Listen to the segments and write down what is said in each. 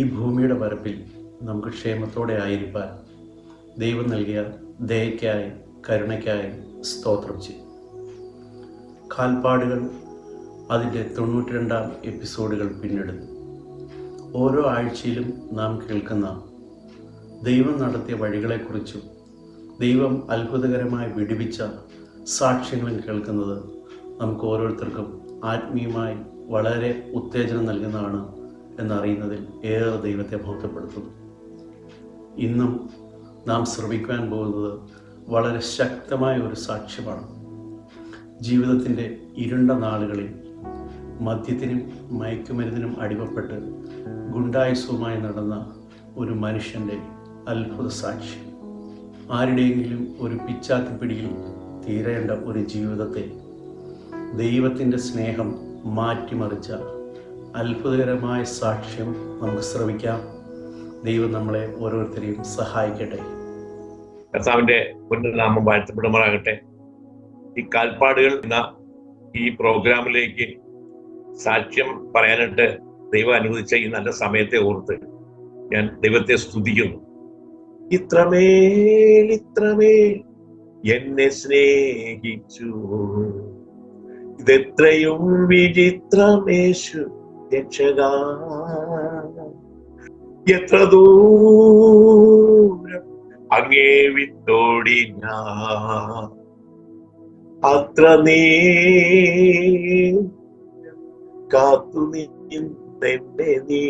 ഈ ഭൂമിയുടെ പരപ്പിൽ നമുക്ക് ക്ഷേമത്തോടെ ആയിരിക്കാൻ ദൈവം നൽകിയ ദയയ്ക്കായി കരുണയ്ക്കായി സ്തോത്രം ചെയ്യും. കാൽപ്പാടുകൾ അതിൻ്റെ 92-ാം എപ്പിസോഡുകൾ പിന്നിടുന്നു. ഓരോ ആഴ്ചയിലും നാം കേൾക്കുന്ന ദൈവം നടത്തിയ വഴികളെക്കുറിച്ചും ദൈവം അത്ഭുതകരമായി വിടുവിച്ച സാക്ഷ്യങ്ങളും കേൾക്കുന്നത് നമുക്ക് ഓരോരുത്തർക്കും ആത്മീയമായി വളരെ ഉത്തേജനം നൽകുന്നതാണ് എന്നറിയുന്നതിൽ ഏറെ ദൈവത്തെ ബോധ്യപ്പെടുത്തുന്നു. ഇന്നും നാം ശ്രമിക്കാൻ പോകുന്നത് വളരെ ശക്തമായ ഒരു സാക്ഷ്യമാണ്. ജീവിതത്തിൻ്റെ ഇരുണ്ട നാളുകളിൽ മദ്യത്തിനും മയക്കുമരുന്നിനും അടിമപ്പെട്ട് ഗുണ്ടായുസവുമായി നടന്ന ഒരു മനുഷ്യൻ്റെ അത്ഭുത സാക്ഷ്യം. ആരുടെയെങ്കിലും ഒരു പിച്ചാത്തിപ്പിടിയിൽ തീരേണ്ട ഒരു ജീവിതത്തെ ദൈവത്തിൻ്റെ സ്നേഹം മാറ്റിമറിച്ച അത്ഭുതകരമായ സാക്ഷ്യം നമുക്ക് ശ്രവിക്കാം. ദൈവം നമ്മളെ ഓരോരുത്തരെയും സഹായിക്കട്ടെ. കർത്താവിന്റെ പുണ്യനാമം വാഴ്ത്തപ്പെടുമാറാകട്ടെ. ഈ കാൽപ്പാടുകൾ എന്ന ഈ പ്രോഗ്രാമിലേക്ക് സാക്ഷ്യം പറയാനായിട്ട് ദൈവം അനുവദിച്ച ഈ നല്ല സമയത്തെ ഓർത്ത് ഞാൻ ദൈവത്തെ സ്തുതിക്കുന്നു. ഇത്രമേൽ എന്നെ സ്നേഹിച്ചു, ഇതെത്രയും വിചിത്രമേശു രക്ഷക. എത്ര ദൂരം അങ്ങേ വിട്ടോടി ഞാൻ, അത്ര നീ കാത്തു നിന്നെ നീ.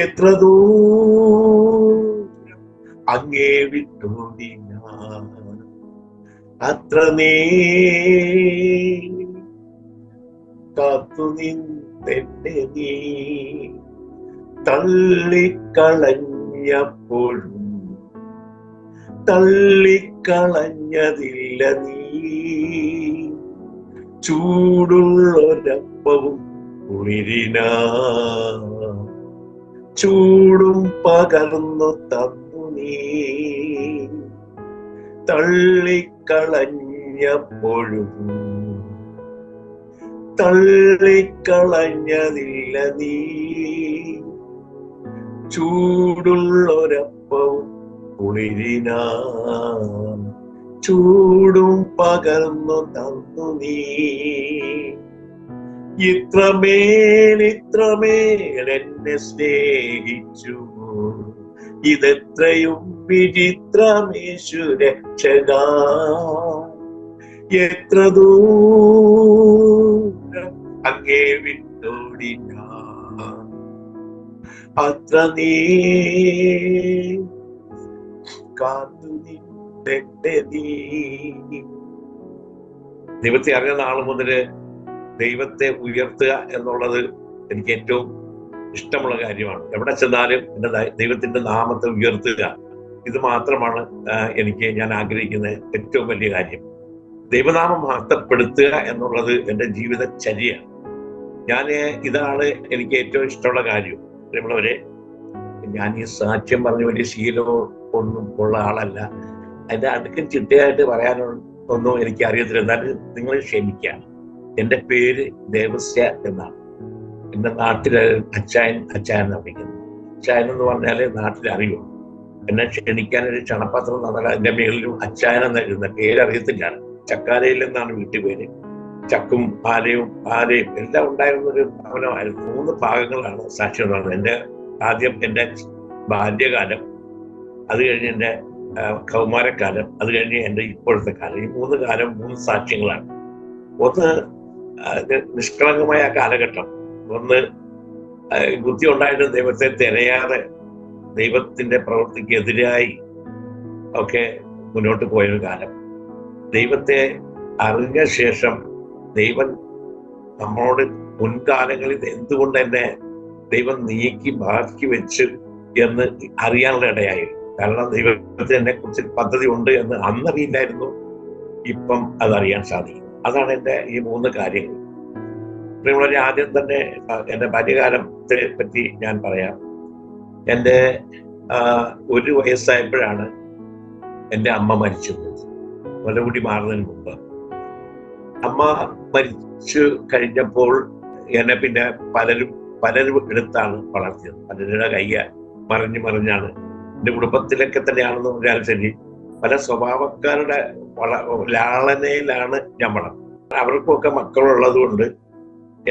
എത്ര ദൂരം അങ്ങേ വിട്ടോടി ഞാൻ, അത്ര നീ കാത്തു നിന്നെ നീ. തള്ളിക്കളഞ്ഞപ്പോഴും തള്ളിക്കളഞ്ഞതില്ല നീ. ചൂടുള്ളൊരപ്പവും കുളിരിന ചൂടും പകർന്നു തന്നു നീ. തള്ളിക്കളഞ്ഞപ്പോഴും തള്ളിക്കളഞ്ഞതില്ല നീ. ചൂടുള്ളൊരപ്പവും കുളിരിന ചൂടും പകർന്നു തന്നു നീ. ഇത്രമേൽ എന്നെ സ്നേഹിച്ചു, ഇതെത്രയും വിചിത്രമേശു രക്ഷക. എത്ര ദൂരം അങ്ങേ വിട്ടോടി ഞാൻ, അത്ര നീ കാത്തു നിന്നെ നീ. ദൈവത്തെ അറിഞ്ഞ നാൾ മുതൽ ദൈവത്തെ ഉയർത്തുക എന്നുള്ളത് എനിക്ക് ഏറ്റവും ഇഷ്ടമുള്ള കാര്യമാണ്. എവിടെ ചെന്നാലും എൻ്റെ ദൈവത്തിന്റെ നാമത്തെ ഉയർത്തുക, ഇത് മാത്രമാണ് ഞാൻ ആഗ്രഹിക്കുന്ന ഏറ്റവും വലിയ കാര്യം. ദൈവനാമം മഹത്വപ്പെടുത്തുക എന്നുള്ളത് എൻ്റെ ജീവിതചര്യയാണ്. ഇതാണ് എനിക്ക് ഏറ്റവും ഇഷ്ടമുള്ള കാര്യം. പ്രിയമുള്ളവരെ, ഞാൻ ഈ സാക്ഷ്യം പറഞ്ഞ വലിയ ശീലമോ ഒന്നും ഉള്ള ആളല്ല. അതിന്റെ അടുക്കും ചിട്ടയായിട്ട് പറയാനൊന്നും എനിക്ക് അറിയത്തില്ല. എന്നാലും നിങ്ങൾ ക്ഷമിക്കുക. എൻ്റെ പേര് ദേവസ്യ എന്നാണ്. എൻ്റെ നാട്ടില് അച്ചായൻ എന്നാണ് വിളിക്കുന്നത്. അച്ചായൻ എന്ന് പറഞ്ഞാല് നാട്ടിലറിയുള്ളൂ. എന്നെ ക്ഷണിക്കാനൊരു ക്ഷണപത്രം തന്നാൽ അതിന്റെ മേളിലും അച്ചായൻ എന്ന് എഴുതുന്ന പേരറിയത്തില്ല. ചക്കാലയിൽ നിന്നാണ് വീട്ടിൽ പേര്. ചക്കും പാലയും എല്ലാം ഉണ്ടായിരുന്നൊരു ഭവനമായിരുന്നു. 3 ഭാഗങ്ങളാണ് സാക്ഷ്യം എന്ന് പറയുന്നത്. ആദ്യം എൻ്റെ ബാല്യകാലം, അത് കഴിഞ്ഞ് എൻ്റെ കൗമാരക്കാലം, അത് കഴിഞ്ഞ് എൻ്റെ ഇപ്പോഴത്തെ കാലം. ഈ 3 കാലം 3 സാക്ഷ്യങ്ങളാണ്. ഒന്ന് നിഷ്കളങ്കമായ കാലഘട്ടം, ഒന്ന് ബുദ്ധി ഉണ്ടായിട്ട് ദൈവത്തെ തിരയാതെ ദൈവത്തിന്റെ പ്രവൃത്തിക്ക് എതിരായി ഒക്കെ മുന്നോട്ട് പോയൊരു കാലം. ദൈവത്തെ അറിഞ്ഞ ശേഷം ദൈവം നമ്മളോട് മുൻകാലങ്ങളിൽ എന്തുകൊണ്ട് എന്നെ ദൈവം നീക്കി ബാക്കി വെച്ച് എന്ന് അറിയാനുള്ള ഇടയായി. കാരണം ദൈവത്തിന് എന്നെ കുറിച്ച് പദ്ധതി ഉണ്ട് എന്ന് അന്നറിയില്ലായിരുന്നു. ഇപ്പം അതറിയാൻ സാധിക്കും. അതാണ് എൻ്റെ ഈ 3 കാര്യങ്ങൾ. വളരെ ആദ്യം തന്നെ എൻ്റെ ബാല്യകാലത്തെ പറ്റി ഞാൻ പറയാം. എൻ്റെ 1 വയസ്സായപ്പോഴാണ് എൻ്റെ അമ്മ മരിച്ചത്. മുലകുടി മാറുന്നതിന് മുമ്പ് അമ്മ മരിച്ചു കഴിഞ്ഞപ്പോൾ എന്നെ പിന്നെ പലരും പലരും എടുത്താണ് വളർത്തിയത്. പലരുടെ കയ്യ മറിഞ്ഞാണ്. എൻ്റെ കുടുംബത്തിലൊക്കെ തന്നെയാണെന്ന് പറഞ്ഞാൽ ശരി, പല സ്വഭാവക്കാരുടെ ലാളനയിലാണ് ഞാൻ വളർന്നത്. അവർക്കൊക്കെ മക്കളുള്ളത് കൊണ്ട്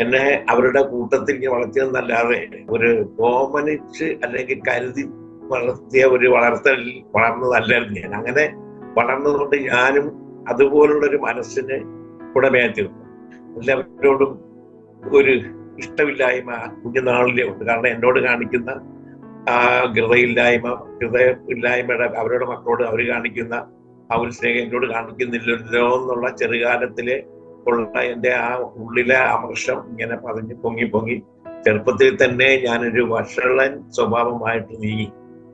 എന്നെ അവരുടെ കൂട്ടത്തിൽ ഇങ്ങനെ വളർത്തിയെന്നല്ലാതെ ഒരു ഓമനിച്ച് അല്ലെങ്കിൽ കരുതി വളർത്തിയ ഒരു വളർത്തലിൽ വളർന്നതല്ലായിരുന്നു ഞാൻ. അങ്ങനെ വളർന്നതുകൊണ്ട് ഞാനും അതുപോലുള്ളൊരു മനസ്സിന് ഉടമയായി തീർന്നു. എല്ലാവരോടും ഒരു ഇഷ്ടമില്ലായ്മ കുഞ്ഞുനാളിലേ ഉണ്ട്. കാരണം എന്നോട് കാണിക്കുന്ന ആ ഹൃദയമില്ലായ്മയുടെ അവരുടെ മക്കളോട് അവർ കാണിക്കുന്ന ആ ഒരു സ്നേഹം എന്നോട് കാണിക്കുന്നില്ലല്ലോ എന്നുള്ള ചെറുകാലത്തിലെ ഉള്ള എൻ്റെ ആ ഉള്ളിലെ അമർഷം ഇങ്ങനെ പൊങ്ങി ചെറുപ്പത്തിൽ തന്നെ ഞാനൊരു വഷളൻ സ്വഭാവമായിട്ട് നീങ്ങി.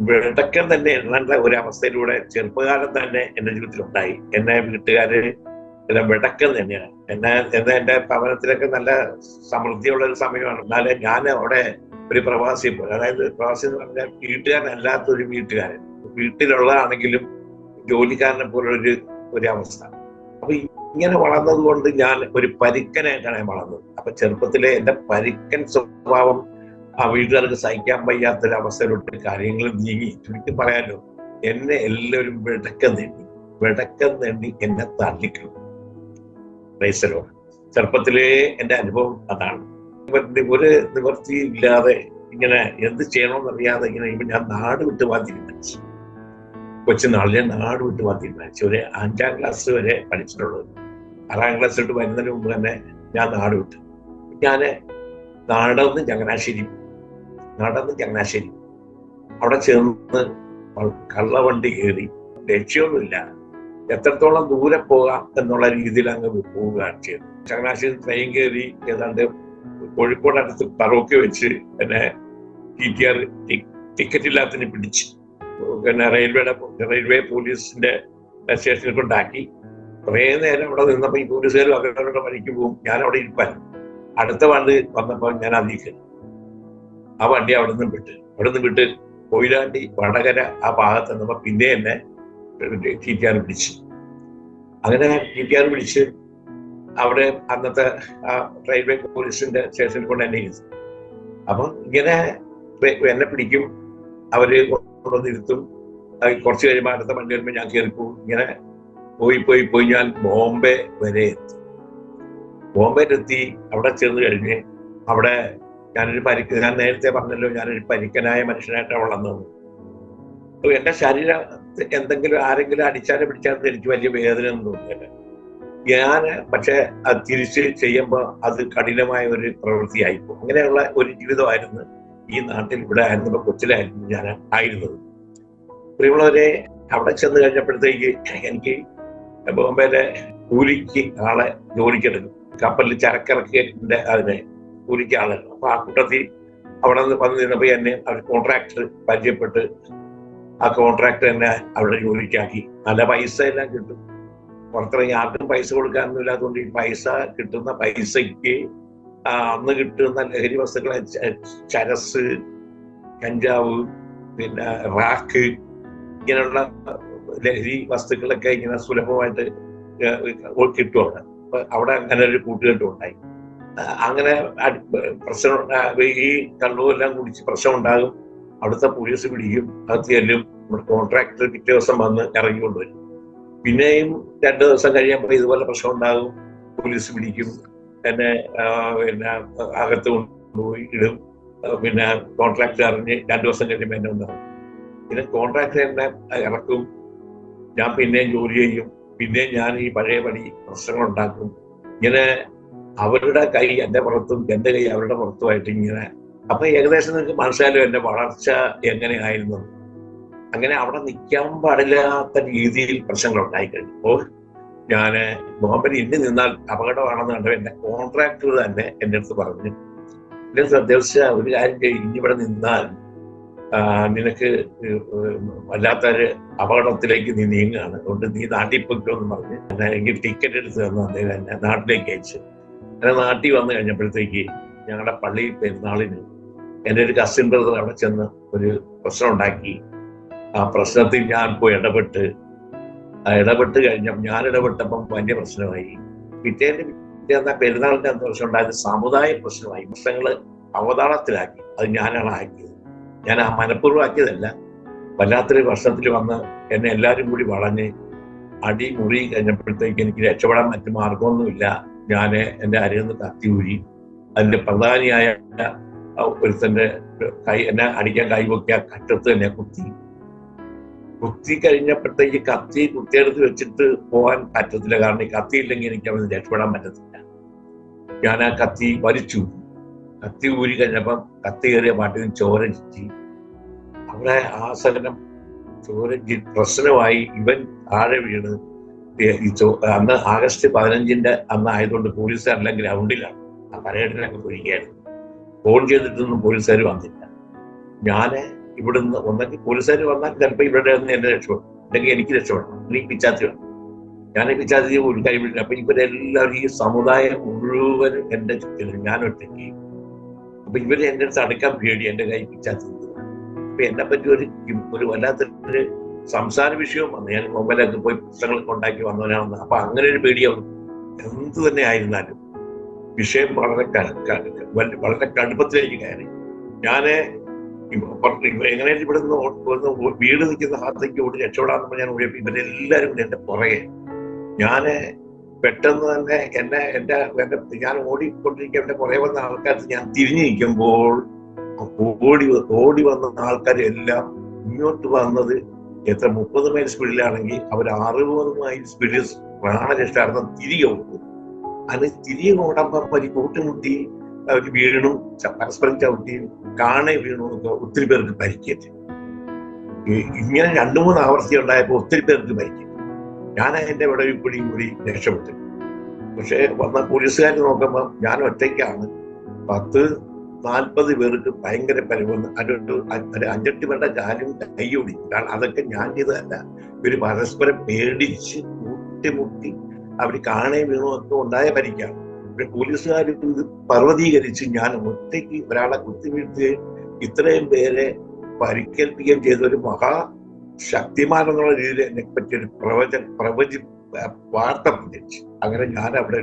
വിടക്കം തന്നെ എണ്ണേണ്ട ഒരു അവസ്ഥയിലൂടെ ചെറുപ്പകാലം തന്നെ എൻ്റെ ജീവിതത്തിലുണ്ടായി. എന്നെ വീട്ടുകാര് എല്ലാം വിടക്കം തന്നെയാണ്. എന്റെ ഭവനത്തിലൊക്കെ നല്ല സമൃദ്ധിയുള്ള ഒരു സമയമാണ്. എന്നാലും ഞാൻ അവിടെ ഒരു പ്രവാസി പോലെ, അതായത് പ്രവാസി എന്ന് പറഞ്ഞാൽ വീട്ടുകാരനല്ലാത്ത ഒരു വീട്ടുകാരൻ, വീട്ടിലുള്ളതാണെങ്കിലും ജോലിക്കാരനെ പോലൊരു അവസ്ഥ. അപ്പൊ ഇങ്ങനെ വളർന്നത് കൊണ്ട് ഞാൻ ഒരു പരിക്കനായിട്ടാണ് ഞാൻ വളർന്നത്. അപ്പൊ ചെറുപ്പത്തിലെ എന്റെ പരിക്കൻ സ്വഭാവം ആ വീട്ടുകാർക്ക് സഹിക്കാൻ വയ്യാത്തൊരു അവസ്ഥയിലോട്ട് കാര്യങ്ങൾ നീങ്ങി. ചുരുക്കി പറയാലോ, എന്നെ എല്ലാവരും വിടക്കം നേടി എന്നെ തള്ളിക്കും. ചെറുപ്പത്തിലേ എന്റെ അനുഭവം അതാണ്. ഒരു നിവൃത്തി ഇല്ലാതെ ഇങ്ങനെ എന്ത് ചെയ്യണമെന്നറിയാതെ ഇങ്ങനെ ഞാൻ നാട് വിട്ട് പോകാൻ തീരുമാനിച്ചു. കൊച്ചുനാളിലെ നാട് വിട്ട് പോകാൻ തീരുമാനിച്ചു. ഒരു 5ാം ക്ലാസ് വരെ പഠിച്ചിട്ടുള്ളത്. 6ാം ക്ലാസ്സിലോട്ട് വരുന്നതിന് മുമ്പ് തന്നെ ഞാൻ നാട് വിട്ടു. ഞാന് നടന്ന് ചങ്ങനാശ്ശേരി അവിടെ ചെന്ന് കള്ളവണ്ടി കയറി, ലക്ഷ്യമൊന്നുമില്ല, എത്രത്തോളം ദൂരെ പോകാം എന്നുള്ള രീതിയിൽ അങ്ങ് പോവുകയാണ് ചെയ്തത്. ചങ്ങനാശ്ശേരി ട്രെയിൻ കയറി ഏതാണ്ട് കോഴിക്കോട് അടുത്ത് പറോക്കി വെച്ച് എന്നെ TTR ടിക്കറ്റ് ഇല്ലാത്തതിന് പിടിച്ച് പിന്നെ റെയിൽവേ പോലീസിന്റെ സ്റ്റേഷനിൽ കൊണ്ടാക്കി. കുറേ നേരം അവിടെ നിന്നപ്പോ ഈ പോലീസുകാർ അവരുടെ വഴിക്ക് പോകും, ഞാൻ അവിടെ ഇരിപ്പാൻ. അടുത്ത വണ്ടി വന്നപ്പോ ഞാൻ അതിലേക്ക് ആ വണ്ടി അവിടെ നിന്ന് വിട്ട് കൊയിലാണ്ടി വടകര ആ ഭാഗത്ത് നിന്നപ്പോ പിന്നെ എന്നെ TTR പിടിച്ചു. അങ്ങനെ TTR പിടിച്ച് അവിടെ അന്നത്തെ ആ റെയിൽവേ പോലീസിന്റെ സ്റ്റേഷനിൽ കൊണ്ട് എന്നെ ഇരുത്തും. അപ്പം ഇങ്ങനെ എന്നെ പിടിക്കും, അവര് കൊണ്ടുവന്നിരുത്തും. കുറച്ച് കഴിയുമ്പോൾ അടുത്ത വണ്ടി വരുമ്പോൾ ഞാൻ കയറിപ്പോവും. ഇങ്ങനെ പോയി ഞാൻ ബോംബെ വരെ എത്തി. ബോംബെയിലെത്തി അവിടെ ചെന്ന് കഴിഞ്ഞ് അവിടെ ഞാൻ നേരത്തെ പറഞ്ഞല്ലോ, ഞാനൊരു പരിക്കനായ മനുഷ്യനായിട്ടാണ് വളർന്നത്. അപ്പൊ എന്റെ ശരീരം ആരെങ്കിലും അടിച്ചാലും പിടിച്ചാലും എനിക്ക് വലിയ വേദന ഒന്നും തോന്നുന്നില്ല. പക്ഷെ അത് തിരിച്ച് ചെയ്യുമ്പോൾ അത് കഠിനമായ ഒരു പ്രവൃത്തിയായിപ്പോ. അങ്ങനെയുള്ള ഒരു ജീവിതമായിരുന്നു ഈ നാട്ടിൽ ഇവിടെ ആയിരുന്നപ്പോ, കൊച്ചിലായിരുന്നു ഞാൻ ആയിരുന്നത്. പ്രിയമുള്ളവരെ, അവിടെ ചെന്ന് കഴിഞ്ഞപ്പോഴത്തേക്ക് എനിക്ക് ബോംബെയിലെ കൂലിക്ക് ആളെ ജോലിക്കെടുക്കും. കപ്പലിൽ ചരക്കിറക്കിന്റെ അതിനെ കൂലിക്ക് ആളുകൾ. അപ്പൊ ആ കൂട്ടത്തിൽ അവിടെ നിന്ന് വന്ന് നിന്നപ്പോ എന്നെ അവർ കോൺട്രാക്ടർ പരിചയപ്പെട്ട് ആ കോൺട്രാക്ടർ എന്നെ അവിടെ ജോലിക്കാക്കി. നല്ല പൈസ എല്ലാം കിട്ടും. പുറത്തിറങ്ങി ആർക്കും പൈസ കൊടുക്കാനൊന്നും ഇല്ലാത്തതുകൊണ്ട് ഈ കിട്ടുന്ന പൈസയ്ക്ക് അന്ന് കിട്ടുന്ന ലഹരി വസ്തുക്കളെ ചരസ്, കഞ്ചാവ്, പിന്നെ റാക്ക്, ഇങ്ങനെയുള്ള ലഹരി വസ്തുക്കളൊക്കെ ഇങ്ങനെ സുലഭമായിട്ട് കിട്ടും. അവിടെ അങ്ങനെ ഒരു കൂട്ടുകെട്ടും ഉണ്ടായി. അങ്ങനെ പ്രശ്നം, ഈ കള്ളുമെല്ലാം കുടിച്ച് പ്രശ്നം ഉണ്ടാകും. അവിടുത്തെ പോലീസ് പിടിക്കും, അകത്ത് ചെല്ലും. കോൺട്രാക്ടർ പിറ്റേ ദിവസം വന്ന് ഇറങ്ങിക്കൊണ്ടുവരും. പിന്നെയും 2 ദിവസം കഴിയുമ്പോൾ ഇതുപോലെ പ്രശ്നം ഉണ്ടാകും, പോലീസ് പിടിക്കും, എന്നെ പിന്നെ അകത്ത് കൊണ്ടുപോയി ഇടും. പിന്നെ കോൺട്രാക്ടർ അറിഞ്ഞ് 2 ദിവസം കഴിയുമ്പോൾ എന്നെ ഉണ്ടാകും. പിന്നെ കോൺട്രാക്ടർ എന്നെ ഇറക്കും, ഞാൻ പിന്നെയും ജോലി ചെയ്യും. പിന്നെയും ഞാൻ ഈ പഴയ പടി പ്രശ്നങ്ങൾ ഉണ്ടാക്കും. ഇങ്ങനെ അവരുടെ കൈ എൻ്റെ പുറത്തും എൻ്റെ കൈ അവരുടെ പുറത്തുമായിട്ട് ഇങ്ങനെ. അപ്പൊ ഏകദേശം നിങ്ങൾക്ക് മനസ്സിലായാലും എൻ്റെ വളർച്ച എങ്ങനെയായിരുന്നു. അങ്ങനെ അവിടെ നിൽക്കാൻ പാടില്ലാത്ത രീതിയിൽ പ്രശ്നങ്ങൾ ഉണ്ടായിക്കഴിഞ്ഞപ്പോൾ ഞാൻ ബോംബെയിൽ ഇനി നിന്നാൽ അപകടമാണെന്ന് കണ്ടു എന്റെ കോൺട്രാക്ടർ തന്നെ എൻ്റെ അടുത്ത് പറഞ്ഞു, എന്നെ ശ്രദ്ധിച്ച ഒരു കാര്യം ചെയ്യും, ഇനി ഇവിടെ നിന്നാൽ നിനക്ക് വല്ലാത്തൊരു അപകടത്തിലേക്ക് നീ നീങ്ങുകയാണ്, അതുകൊണ്ട് നീ നാട്ടിൽ പോയിക്കോന്ന് പറഞ്ഞ് എനിക്ക് ടിക്കറ്റ് എടുത്ത് തന്നു. അദ്ദേഹം എന്നെ നാട്ടിലേക്ക് അയച്ചു. അങ്ങനെ നാട്ടിൽ വന്നു കഴിഞ്ഞപ്പോഴത്തേക്ക് ഞങ്ങളുടെ പള്ളി പെരുന്നാളിന് എൻ്റെ ഒരു കസിൻ ബ്രദർ അവിടെ ചെന്ന് ഒരു പ്രശ്നം ഉണ്ടാക്കി. ആ പ്രശ്നത്തിൽ ഞാൻ പോയി ഇടപെട്ട് കഴിഞ്ഞപ്പോൾ ഞാൻ ഇടപെട്ടപ്പം വലിയ പ്രശ്നമായി. പിറ്റേന്ന് പെരുന്നാളിന്റെ അന്ന് പ്രശ്നം ഉണ്ടായത് സമുദായ പ്രശ്നമായി. പ്രശ്നങ്ങൾ അവതാളത്തിലാക്കി. അത് ഞാനാണ് ആക്കിയത്. ഞാൻ ആ മനഃപൂർവ്വം ആക്കിയതല്ല. വല്ലാത്തൊരു വർഷത്തിൽ വന്ന് എന്നെ എല്ലാവരും കൂടി വളഞ്ഞ് അടി മുറി കഴിഞ്ഞപ്പോഴത്തേക്ക് എനിക്ക് രക്ഷപ്പെടാൻ മറ്റു മാർഗമൊന്നുമില്ല. ഞാൻ എൻ്റെ അരയിൽ നിന്ന് കത്തി ഊരി അതിന്റെ പ്രധാനിയായ ഒരുത്തന്റെ എന്നെ അടിക്കാൻ കൈവയ്ക്കുക കറ്റത്ത് തന്നെ കുത്തി കഴിഞ്ഞപ്പോഴത്തേക്ക് കത്തി കുത്തിയെടുത്ത് വെച്ചിട്ട് പോകാൻ പറ്റത്തില്ല. കാരണം ഈ കത്തി ഇല്ലെങ്കിൽ എനിക്ക് അവിടെ രക്ഷപ്പെടാൻ പറ്റത്തില്ല. ഞാൻ ആ കത്തി വലിച്ചു. കത്തി ഊരി കഴിഞ്ഞപ്പം കത്തി കയറിയ പാട്ടിൽ ചോര ചിറ്റി. അവിടെ ആ സകലം ചോര പ്രശ്നമായി. ഇവൻ താഴെ വീണ് അന്ന് ആഗസ്റ്റ് 15 അന്ന് ആയതുകൊണ്ട് പോലീസുകാരെല്ലാം ഗ്രൗണ്ടിലാണ്. ആ പരേഡിനൊക്കെ പോയിരിക്കുകയായിരുന്നു. ഫോൺ ചെയ്തിട്ടൊന്നും പോലീസുകാർ വന്നില്ല. ഞാന് ഇവിടുന്ന് ഒന്നെങ്കിൽ പോലീസുകാർ വന്നാൽ ചിലപ്പോൾ ഇവിടെ നിന്ന് എന്നെ രക്ഷപ്പെടും, അല്ലെങ്കിൽ എനിക്ക് രക്ഷപ്പെടണം, അല്ലെങ്കിൽ പിച്ചാത്തി വേണം. ഞാൻ പിച്ചാത്തി ഒരു കഴിവില്ല. അപ്പൊ ഇവരെല്ലാവരും ഈ സമുദായം മുഴുവൻ എന്റെ ചുറ്റിലും, ഞാൻ ഒറ്റയ്ക്ക്. അപ്പൊ ഇവര് എന്റെ അടുത്ത് അടുക്കാൻ പേടി, എന്റെ കൈ പിച്ചാത്തി. അപ്പൊ എന്നെ പറ്റി ഒരു വല്ലാത്തൊരു സംസാര വിഷയവും വന്നു. ഞാൻ മൊബൈലൊക്കെ പോയി പുസ്തകങ്ങളൊക്കെ ഉണ്ടാക്കി വന്നവനാണെന്ന്. അപ്പൊ അങ്ങനെ ഒരു പേടിയാവും. എന്ത് തന്നെ ആയിരുന്നാലും വിഷയം വളരെ കടുപ്പത്തിലേക്ക് കയറി. ഞാന് എങ്ങനെയാലും ഇവിടെ നിന്ന് വീട് നിൽക്കുന്ന ഭാഗത്തേക്ക് ഓടി രക്ഷപ്പെടാന്ന് പറഞ്ഞാൽ ഓടിയപ്പോ ഇവരെല്ലാരും എന്റെ പുറകെ. ഞാന് പെട്ടെന്ന് തന്നെ ഞാൻ ഓടിക്കൊണ്ടിരിക്കുക. എന്റെ പുറകെ വന്ന ആൾക്കാർക്ക് ഞാൻ തിരിഞ്ഞു നിൽക്കുമ്പോൾ ഓടി വന്ന ആൾക്കാരെല്ലാം ഇങ്ങോട്ട് വന്നത് എത്ര 30 മൈൽ സ്പീഡിലാണെങ്കിൽ അവർ 60 മൈൽ സ്പീഡിൽ പ്രാണരക്ഷാർത്ഥം തിരികെ ഓടും. അത് തിരികെ ഓടുമ്പം കൂട്ടുമുട്ടി അവർ വീണു, പരസ്പരം ചവിട്ടിയും കാണെ വീണു. ഒത്തിരി പേർക്ക് പരിക്കേറ്റ്. ഇങ്ങനെ 2-3 ആവർത്തി ഉണ്ടായപ്പോൾ ഒത്തിരി പേർക്ക് പരിക്കേറ്റ്. ഞാൻ അതിന്റെ വിടവിൽ കൂടി രക്ഷപ്പെട്ടു. പക്ഷെ വന്ന പോലീസുകാർ നോക്കുമ്പോൾ ഞാൻ ഒറ്റയ്ക്കാണ്. 10-40 പേർക്ക് ഭയങ്കര പരിവന്ന്. ഒരു 5-8 പേരുടെ കാലും കൈയൊടി. കാരണം അതൊക്കെ ഞാൻ ചെയ്തതല്ല. ഇവര് പരസ്പരം പേടിച്ച് കൂട്ടിമുട്ടി അവർ കാണേ വീണു ഒക്കെ ഉണ്ടായ പരിക്കാണ്. പോലീസുകാർ ഇത് പർവ്വതീകരിച്ച് ഞാൻ ഒറ്റയ്ക്ക് ഒരാളെ കുത്തിവീഴ്ത്തുകയും ഇത്രയും പേരെ പരിക്കേൽപ്പിക്കുകയും ചെയ്ത ഒരു മഹാശക്തിമാൻ എന്നുള്ള രീതിയിൽ എന്നെ പറ്റിയൊരു വാർത്ത പ്രചരിച്ചു. അങ്ങനെ ഞാൻ അവിടെ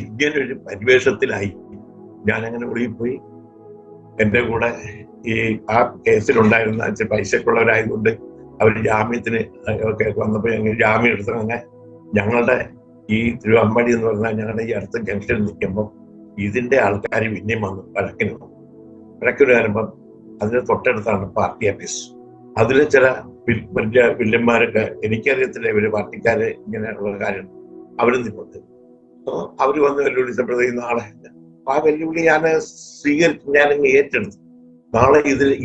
ഇങ്ങനൊരു പരിവേഷത്തിലായി. ഞാനങ്ങനെ ഒളിപ്പോയി. എൻ്റെ കൂടെ ഈ ആ കേസിലുണ്ടായിരുന്ന പൈസക്കുള്ളവരായതുകൊണ്ട് അവർ ജാമ്യത്തിന് ഒക്കെ വന്നപ്പോൾ ഞങ്ങൾ ജാമ്യം എടുത്ത് അങ്ങനെ ഞങ്ങളുടെ ഈ തിരുവമ്പാടി എന്ന് പറഞ്ഞാൽ ഞങ്ങളുടെ ഈ അടുത്ത ജംഗ്ഷനിൽ നിൽക്കുമ്പോൾ ഇതിന്റെ ആൾക്കാർ പിന്നെയും വന്നു വഴക്കിന് വരുമ്പം അതിന് തൊട്ടടുത്താണ് പാർട്ടി ഓഫീസ്. അതിൽ ചില വലിയ വില്ലന്മാരൊക്കെ, എനിക്കറിയത്തില്ല ഇവര് പാർട്ടിക്കാര് ഇങ്ങനെയുള്ള കാര്യം, അവരും നിൽപ്പുണ്ട്. അവര് വന്ന് വെല്ലുവിളിച്ചപ്പോഴത്തേക്ക് നാളെ ആ വെല്ലുവിളി ഞാൻ സ്വീകരിച്ച് ഞാനങ്ങ് ഏറ്റെടുത്തു. നാളെ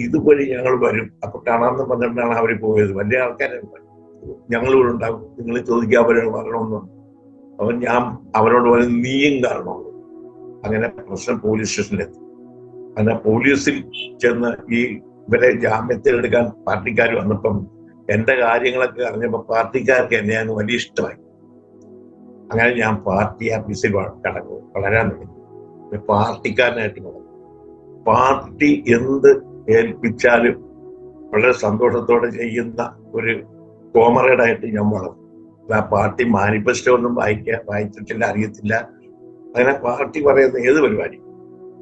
ഇതുവഴി ഞങ്ങൾ വരും, അപ്പൊ കാണാമെന്ന് പറഞ്ഞിട്ടാണ് അവർ പോയത്. വലിയ ആൾക്കാരെ ഞങ്ങളിവിടെ ഉണ്ടാകും, നിങ്ങൾ ചോദിക്കാൻ വരണമെന്ന്. അവൻ ഞാൻ അവരോട് പറഞ്ഞു നീയും കാരണമുള്ളൂ. അങ്ങനെ പ്രശ്നം പോലീസ് സ്റ്റേഷനിലെത്തി. അങ്ങനെ പോലീസിൽ ചെന്ന് ഈ ഇവരെ ജാമ്യത്തിലെടുക്കാൻ പാർട്ടിക്കാർ വന്നപ്പം എന്റെ കാര്യങ്ങളൊക്കെ അറിഞ്ഞപ്പോ പാർട്ടിക്കാർക്ക് എന്നെ അങ്ങ് വലിയ ഇഷ്ടമായി. അങ്ങനെ ഞാൻ പാർട്ടി ഓഫീസിൽ വളരാൻ തുടങ്ങി. പാർട്ടിക്കാരനായിട്ട് വളർന്നു. പാർട്ടി എന്ത് ഏൽപ്പിച്ചാലും വളരെ സന്തോഷത്തോടെ ചെയ്യുന്ന ഒരു കോമറേഡായിട്ട് ഞാൻ വളർന്നു. ആ പാർട്ടി മാനിഫെസ്റ്റോ ഒന്നും വായിച്ചിട്ടില്ല, അറിയത്തില്ല. അങ്ങനെ പാർട്ടി പറയുന്ന ഏത് പരിപാടി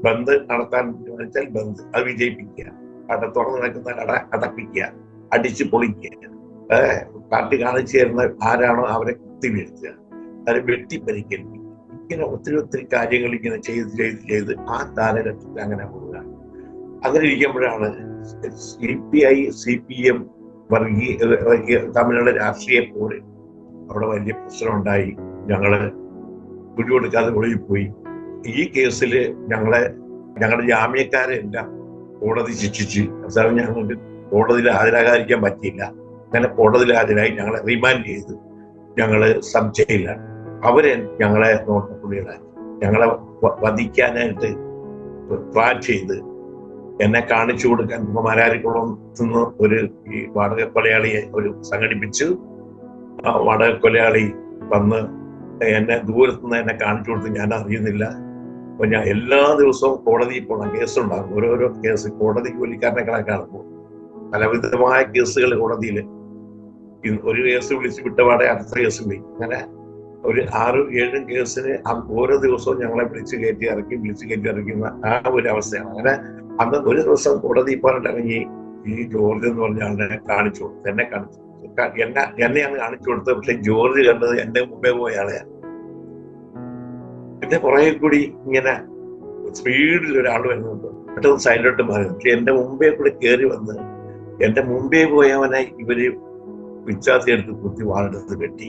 ബന്ദ് നടത്താൻ വെച്ചാൽ ബന്ദ്, അത് വിജയിപ്പിക്കുക. തുറന്നു നടക്കുന്ന കട അടപ്പിക്കുക, അടിച്ചു പൊളിക്കുക. പാർട്ടി കാണിച്ചു തരുന്ന ആരാണോ അവരെ കുത്തി വീഴ്ത്തുക, അവരെ വെട്ടിപ്പരിക്കേൽപ്പിക്കുക. ഇങ്ങനെ ഒത്തിരി കാര്യങ്ങൾ ഇങ്ങനെ ചെയ്ത് ആ കാലഘട്ടത്തിൽ അങ്ങനെ പോവുക. അങ്ങനെ ഇരിക്കുമ്പോഴാണ് CPI CPM തമ്മിലുള്ള രാഷ്ട്രീയ പോര്. അവിടെ വലിയ പ്രശ്നമുണ്ടായി. ഞങ്ങള് പിടികൊടുക്കാതെ ഒളിവിപ്പോയി. ഈ കേസിൽ ഞങ്ങളുടെ ജാമ്യക്കാരെ എല്ലാം കോടതി ശിക്ഷിച്ച്. അവസാനം ഞങ്ങൾക്ക് കോടതിയിൽ ഹാജരാകാതിരിക്കാൻ പറ്റിയില്ല. അങ്ങനെ കോടതിയിൽ ഹാജരായി ഞങ്ങളെ റിമാൻഡ് ചെയ്ത് ഞങ്ങള് സബ് ജയിലാണ്. അവരെ ഞങ്ങളെ നോട്ടപ്പുള്ളികളാക്കി. ഞങ്ങളെ വധിക്കാനായിട്ട് പ്ലാൻ ചെയ്ത് എന്നെ കാണിച്ചു കൊടുക്കാൻ മരാരിക്കുളത്തുനിന്ന് ഒരു ഈ വാടക കൊലയാളിയെ സംഘടിപ്പിച്ചു. ആ വാടക കൊലയാളി വന്ന് എന്നെ ദൂരത്തുനിന്ന് എന്നെ കാണിച്ചു കൊടുത്ത് ഞാൻ അറിയുന്നില്ല. അപ്പൊ ഞാൻ എല്ലാ ദിവസവും കോടതിയിൽ പോകണം. കേസുണ്ടാകും, ഓരോരോ കേസ്. കോടതി ജോലിക്കാരനെ കണക്കാണുമ്പോൾ പലവിധമായ കേസുകൾ കോടതിയിൽ. ഒരു കേസ് വിളിച്ച് വിട്ടപാടെ അടുത്ത കേസ് പോയി. അങ്ങനെ ഒരു 6-7 കേസിന് ഓരോ ദിവസവും ഞങ്ങളെ വിളിച്ചു കയറ്റി ഇറക്കുന്ന ആ ഒരു അവസ്ഥയാണ്. അങ്ങനെ അന്ന് ഒരു ദിവസം കോടതി പറഞ്ഞിറങ്ങി ഈ ജോർജ് എന്ന് പറഞ്ഞ ആളിനെ കാണിച്ചു കൊടുത്തു. എന്നെയാണ് കാണിച്ചു കൊടുത്തത്. പക്ഷെ ജോർജ് കണ്ടത് എന്റെ മുമ്പേ പോയ ആളെയാണ്. എന്റെ പുറകെ കൂടി ഇങ്ങനെ സ്പീഡിൽ ഒരാൾ വരുന്നുണ്ട്. പെട്ടെന്ന് സൈഡിലോട്ട് മാറി. പക്ഷെ എന്റെ മുമ്പേ കൂടി കയറി വന്ന് എന്റെ മുമ്പേ പോയവനെ ഇവര് പിച്ചാത്തി എടുത്ത് കുത്തി വാളെടുത്ത് വെട്ടി.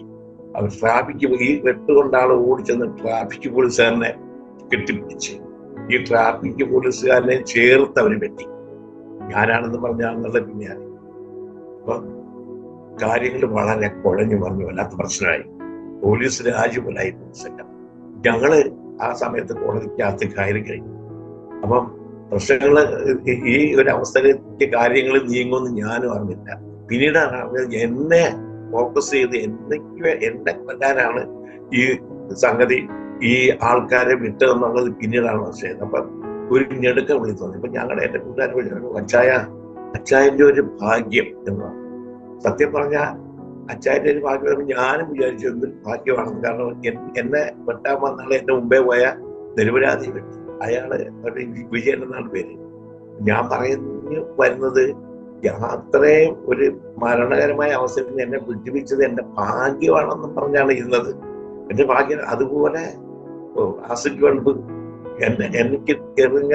അവർ ട്രാഫിക് ഈ വെട്ടുകൊണ്ട് ആൾ ഓടിച്ചെന്ന് ട്രാഫിക് പോലീസുകാരനെ കെട്ടിപ്പിടിച്ച് ഈ ട്രാഫിക് പോലീസുകാരനെ ചേർത്ത് അവര് വെട്ടി. ഞാനാണെന്ന് പറഞ്ഞാണെന്നുള്ള പിന്നെയാണ്. അപ്പൊ കാര്യങ്ങൾ വളരെ കുഴഞ്ഞു മറിഞ്ഞു, വല്ലാത്ത പ്രശ്നമായി. പോലീസ് രാജ്യപോലായി പോലീസൊക്കെ. ഞങ്ങള് ആ സമയത്ത് കോടതിക്കകത്ത് കയറി കഴിഞ്ഞു. അപ്പം പ്രശ്നങ്ങള് ഈ ഒരു അവസ്ഥയിലേക്ക് കാര്യങ്ങൾ നീങ്ങുമെന്ന് ഞാനും അറിഞ്ഞില്ല. പിന്നീടാണ് എന്നെ ഫോക്കസ് ചെയ്ത് എന്നെ കൊല്ലാനാണ് ഈ സംഗതി, ഈ ആൾക്കാരെ വിട്ടതെന്നുള്ളത് പിന്നീടാണ് മനസ്സിലായത്. അപ്പൊ ഒരു ഞെടുക്കം വിളി തോന്നി. അപ്പൊ ഞങ്ങളുടെ എന്റെ കൂട്ടുകാരെ വിളിച്ചു, അച്ചായന്റെ ഒരു ഭാഗ്യം എന്നാണ്. സത്യം പറഞ്ഞാൽ അച്ചായന്റെ ഒരു ഭാഗ്യം ഞാനും വിചാരിച്ചു എന്തൊരു ഭാഗ്യമാണെന്ന്. കാരണം എന്നെ വെട്ടാൻ വന്നാളെ എന്റെ മുമ്പേ പോയ നിരപരാധി വെട്ടി. അയാള് വിജയൻ എന്നാണ് പേര്. ഞാൻ പറഞ്ഞു വരുന്നത് അത്രയും ഒരു മരണകരമായ അവസരത്തിൽ എന്നെ വിട്ടുവീച്ചത് എന്റെ ഭാഗ്യമാണെന്നും പറഞ്ഞാണ് ഇരുന്നത്. എന്റെ ഭാഗ്യം. അതുപോലെ ആസിഡ് ബൾബ് എനിക്ക് എറിഞ്ഞ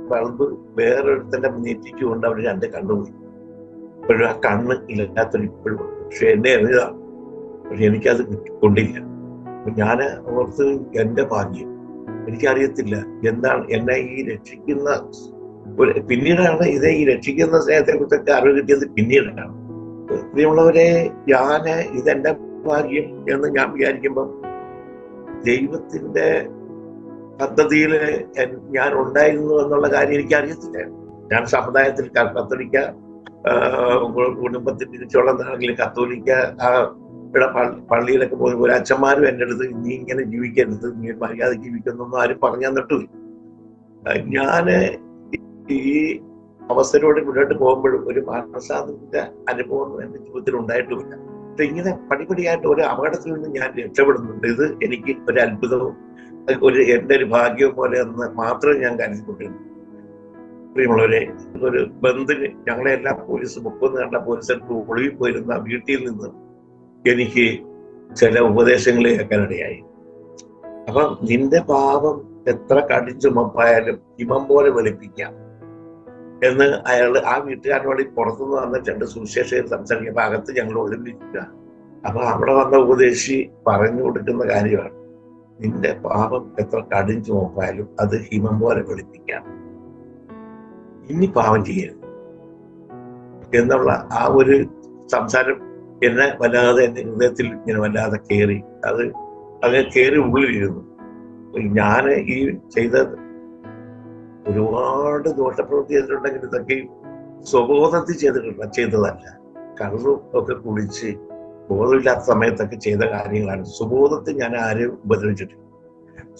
ബൾബ് വേറൊരുത്തന്റെ നെറ്റിക്ക് കൊണ്ട് അവർ രണ്ട് കണ്ണുപോയി. ഇപ്പോഴും ആ കണ്ണ് ഇല്ലാത്തൊരു ഇപ്പോഴും. പക്ഷെ എന്നെ എറിഞ്ഞതാണ്. പക്ഷെ എനിക്കത് കൊണ്ടില്ല. അപ്പൊ ഞാൻ ഓർത്ത് എന്റെ ഭാഗ്യം. എനിക്കറിയത്തില്ല എന്താണ് എന്നെ ഈ രക്ഷിക്കുന്ന പിന്നീടാണ് ഈ രക്ഷിക്കുന്ന സ്നേഹത്തെ കുറിച്ചൊക്കെ അറിവ് കിട്ടിയത് പിന്നീടാണ്. പ്രിയമുള്ളവരെ, ഇതെന്റെ ഭാഗ്യം എന്ന് ഞാൻ വിചാരിക്കുമ്പം ദൈവത്തിന്റെ പദ്ധതിയിൽ ഞാൻ ഉണ്ടായിരുന്നു എന്നുള്ള കാര്യം എനിക്ക് അറിയത്തില്ല. ഞാൻ സമുദായത്തിൽ കത്തോലിക്ക കുടുംബത്തിൽ തിരിച്ചുള്ളതാണെങ്കിലും കത്തോലിക്ക പള്ളിയിലൊക്കെ പോയി ഒരു അച്ഛന്മാരും എൻ്റെ അടുത്ത് നീ ഇങ്ങനെ ജീവിക്കരുത്, നീ മര്യാദ ജീവിക്കുന്നൊന്നും ആരും പറഞ്ഞു തന്നിട്ടില്ല. ഞാന് ഈ അവസ്ഥയിലൂടെ മുന്നോട്ട് പോകുമ്പോഴും ഒരു മാനസാന്തരത്തിന്റെ അനുഭവം എന്റെ ജീവിതത്തിൽ ഉണ്ടായിട്ടുമില്ല. അപ്പൊ ഇങ്ങനെ പടിപടിയായിട്ട് ഒരു അപകടത്തിൽ നിന്ന് ഞാൻ രക്ഷപ്പെടുന്നുണ്ട്. ഇത് എനിക്ക് ഒരു അത്ഭുതവും എന്റെ ഒരു ഭാഗ്യവും പോലെ എന്ന് മാത്രമേ ഞാൻ കരുതിക്കൊണ്ടിരുന്നു. പ്രിയമുള്ളവരെ, ഒരു ബന്ധുന് ഞങ്ങളെല്ലാം പോലീസ് 30 കണ്ട പോലീസെടുത്ത് ഒളിവിൽ പോയിരുന്ന വീട്ടിൽ നിന്ന് എനിക്ക് ചില ഉപദേശങ്ങൾ കേൾക്കാനിടയായി. അപ്പൊ നിന്റെ പാപം എത്ര കടിച്ചുമപ്പായാലും ഹിമം പോലെ വെളുപ്പിക്കാം എന്ന് ആ വീട്ടുകാരനോട് പുറത്തുനിന്ന് വന്ന 2 സുവിശേഷകർ സംസാരിക്കുമ്പോൾ അകത്ത് ഞങ്ങൾ ഒളിപ്പിക്കുക. അപ്പൊ അവിടെ വന്ന ഉപദേശി പറഞ്ഞു കൊടുക്കുന്ന കാര്യമാണ്, നിന്റെ പാപം എത്ര കടിച്ചുമപ്പായാലും അത് ഹിമം പോലെ വെളുപ്പിക്കാം, ഇനി പാപം ചെയ്യരുത് എന്നുള്ള ആ ഒരു സംസാരം എന്നെ വല്ലാതെ എന്റെ ഹൃദയത്തിൽ ഇങ്ങനെ വല്ലാതെ കയറി. അത് കയറി ഉള്ളിലിരുന്നു. ഞാൻ ഈ ചെയ്തത് ഒരുപാട് ദോഷപ്രവൃത്തി ചെയ്തിട്ടുണ്ടെങ്കിൽ ഇതൊക്കെ സ്വബോധത്തിൽ ചെയ്തതല്ല. കള്ളും ഒക്കെ കുടിച്ച് ബോധമില്ലാത്ത സമയത്തൊക്കെ ചെയ്ത കാര്യങ്ങളാണ്. സുബോധത്തിൽ ഞാൻ ആരെയും ഉപദ്രവിച്ചിട്ടില്ല.